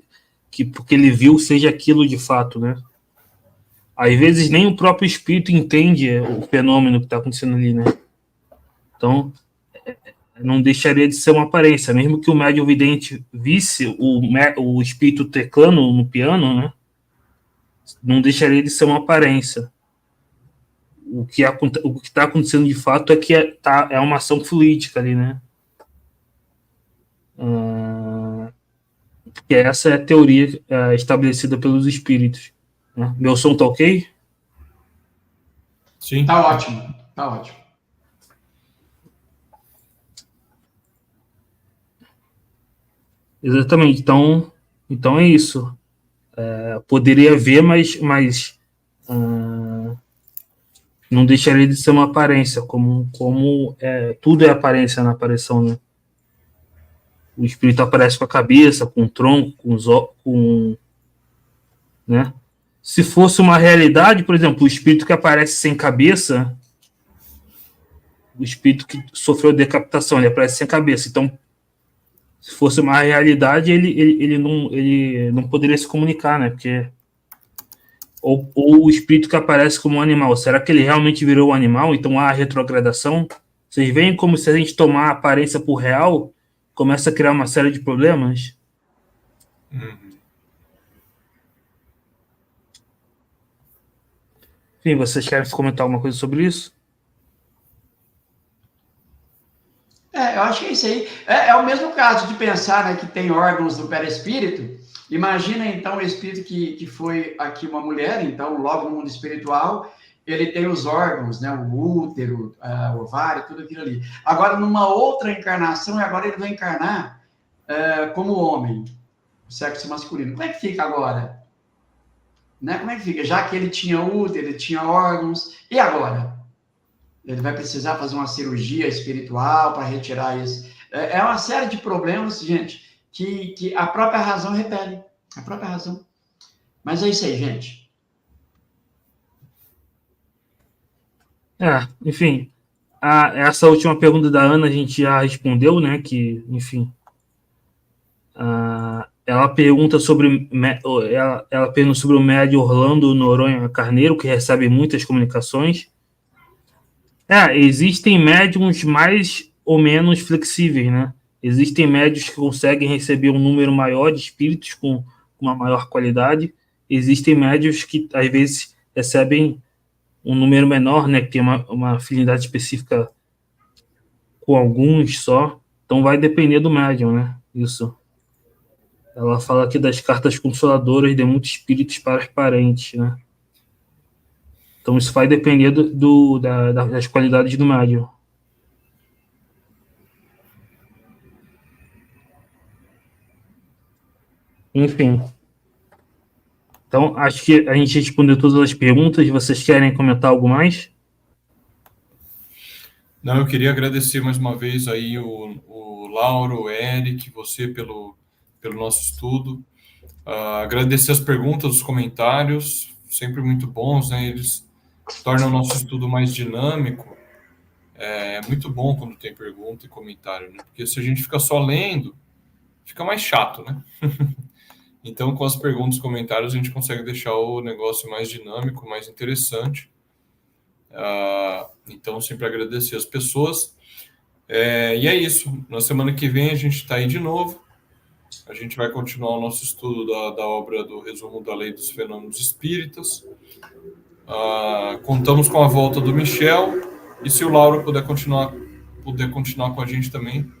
que porque ele viu seja aquilo de fato, né? Às vezes nem o próprio espírito entende o fenômeno que está acontecendo ali, né? Então, não deixaria de ser uma aparência. Mesmo que o médium vidente visse o espírito teclando no piano, né? Não deixaria de ser uma aparência. O que está acontecendo de fato é que é uma ação fluídica ali, né? Porque essa é a teoria estabelecida pelos espíritos. Né? Meu som tá ok? Sim. Tá ótimo, tá ótimo. Exatamente. Então é isso. Poderia ver, mas não deixaria de ser uma aparência, como tudo é aparência na aparição, né? O espírito aparece com a cabeça, com o tronco, né? Se fosse uma realidade, por exemplo, o espírito que aparece sem cabeça, o espírito que sofreu decapitação, ele aparece sem cabeça. Então, se fosse uma realidade, ele não poderia se comunicar, né? Porque ou o espírito que aparece como um animal, será que ele realmente virou um animal? Então há retrogradação? Vocês veem como se a gente tomar a aparência por real, começa a criar uma série de problemas. Enfim, vocês querem comentar alguma coisa sobre isso? Eu acho que é isso aí. É o mesmo caso de pensar, né, que tem órgãos do perispírito. Imagina, então, o espírito que foi aqui uma mulher, então, logo no mundo espiritual, ele tem os órgãos, né, o útero, o ovário, tudo aquilo ali. Agora, numa outra encarnação, agora ele vai encarnar como homem, o sexo masculino. Como é que fica agora? Né? Como é que fica? Já que ele tinha útero, ele tinha órgãos, e agora? Ele vai precisar fazer uma cirurgia espiritual para retirar isso. É uma série de problemas, gente, que a própria razão repele. A própria razão. Mas é isso aí, gente. Enfim, essa última pergunta da Ana a gente já respondeu, né? Que, enfim, ela pergunta sobre o médium Orlando Noronha Carneiro, que recebe muitas comunicações. Existem médiums mais ou menos flexíveis, né? Existem médiums que conseguem receber um número maior de espíritos com uma maior qualidade. Existem médiums que, às vezes, recebem um número menor, né? Que tem uma afinidade específica com alguns só. Então, vai depender do médium, né? Isso. Ela fala aqui das cartas consoladoras de muitos espíritos para os parentes, né? Então, isso vai depender das qualidades do médium. Enfim. Então, acho que a gente respondeu todas as perguntas. Vocês querem comentar algo mais? Não, eu queria agradecer mais uma vez aí o Lauro, o Eric, você pelo nosso estudo. Agradecer as perguntas, os comentários, sempre muito bons, né? Eles tornam o nosso estudo mais dinâmico. É muito bom quando tem pergunta e comentário, né? Porque se a gente fica só lendo, fica mais chato, né? Então, com as perguntas e comentários, a gente consegue deixar o negócio mais dinâmico, mais interessante. Então, sempre agradecer as pessoas. E é isso. Na semana que vem, a gente está aí de novo. A gente vai continuar o nosso estudo da obra do Resumo da Lei dos Fenômenos Espíritas. Contamos com a volta do Michel. E se o Lauro puder continuar com a gente também,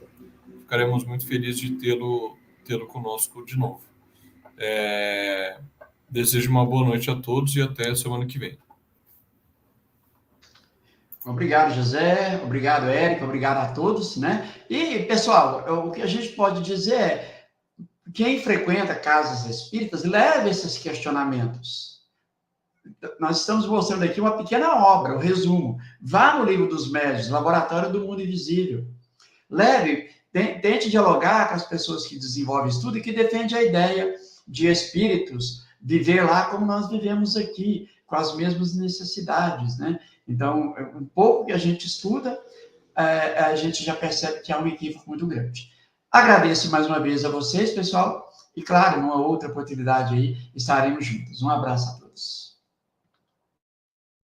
ficaremos muito felizes de tê-lo conosco de novo. Desejo uma boa noite a todos e até a semana que vem. Obrigado, José. Obrigado, Érico. Obrigado a todos, né? E, pessoal, o que a gente pode dizer é: quem frequenta casas espíritas, leve esses questionamentos. Nós estamos mostrando aqui uma pequena obra, o resumo. Vá no Livro dos Médiuns, Laboratório do Mundo Invisível. Leve, tente dialogar com as pessoas que desenvolvem estudo e que defendem a ideia de espíritos viver lá como nós vivemos aqui, com as mesmas necessidades, né? Então, um pouco que a gente estuda, a gente já percebe que há um equívoco muito grande. Agradeço mais uma vez a vocês, pessoal, e claro, numa outra oportunidade aí, estaremos juntos. Um abraço a todos.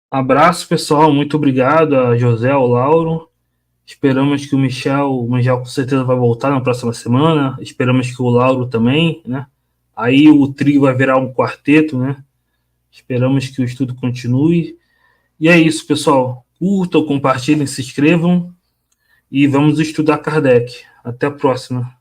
Abraço, pessoal. Muito obrigado a José, ao Lauro. Esperamos que o Michel com certeza vai voltar na próxima semana. Esperamos que o Lauro também, né? Aí o trio vai virar um quarteto, né? Esperamos que o estudo continue. E é isso, pessoal. Curtam, compartilhem, se inscrevam e vamos estudar Kardec. Até a próxima.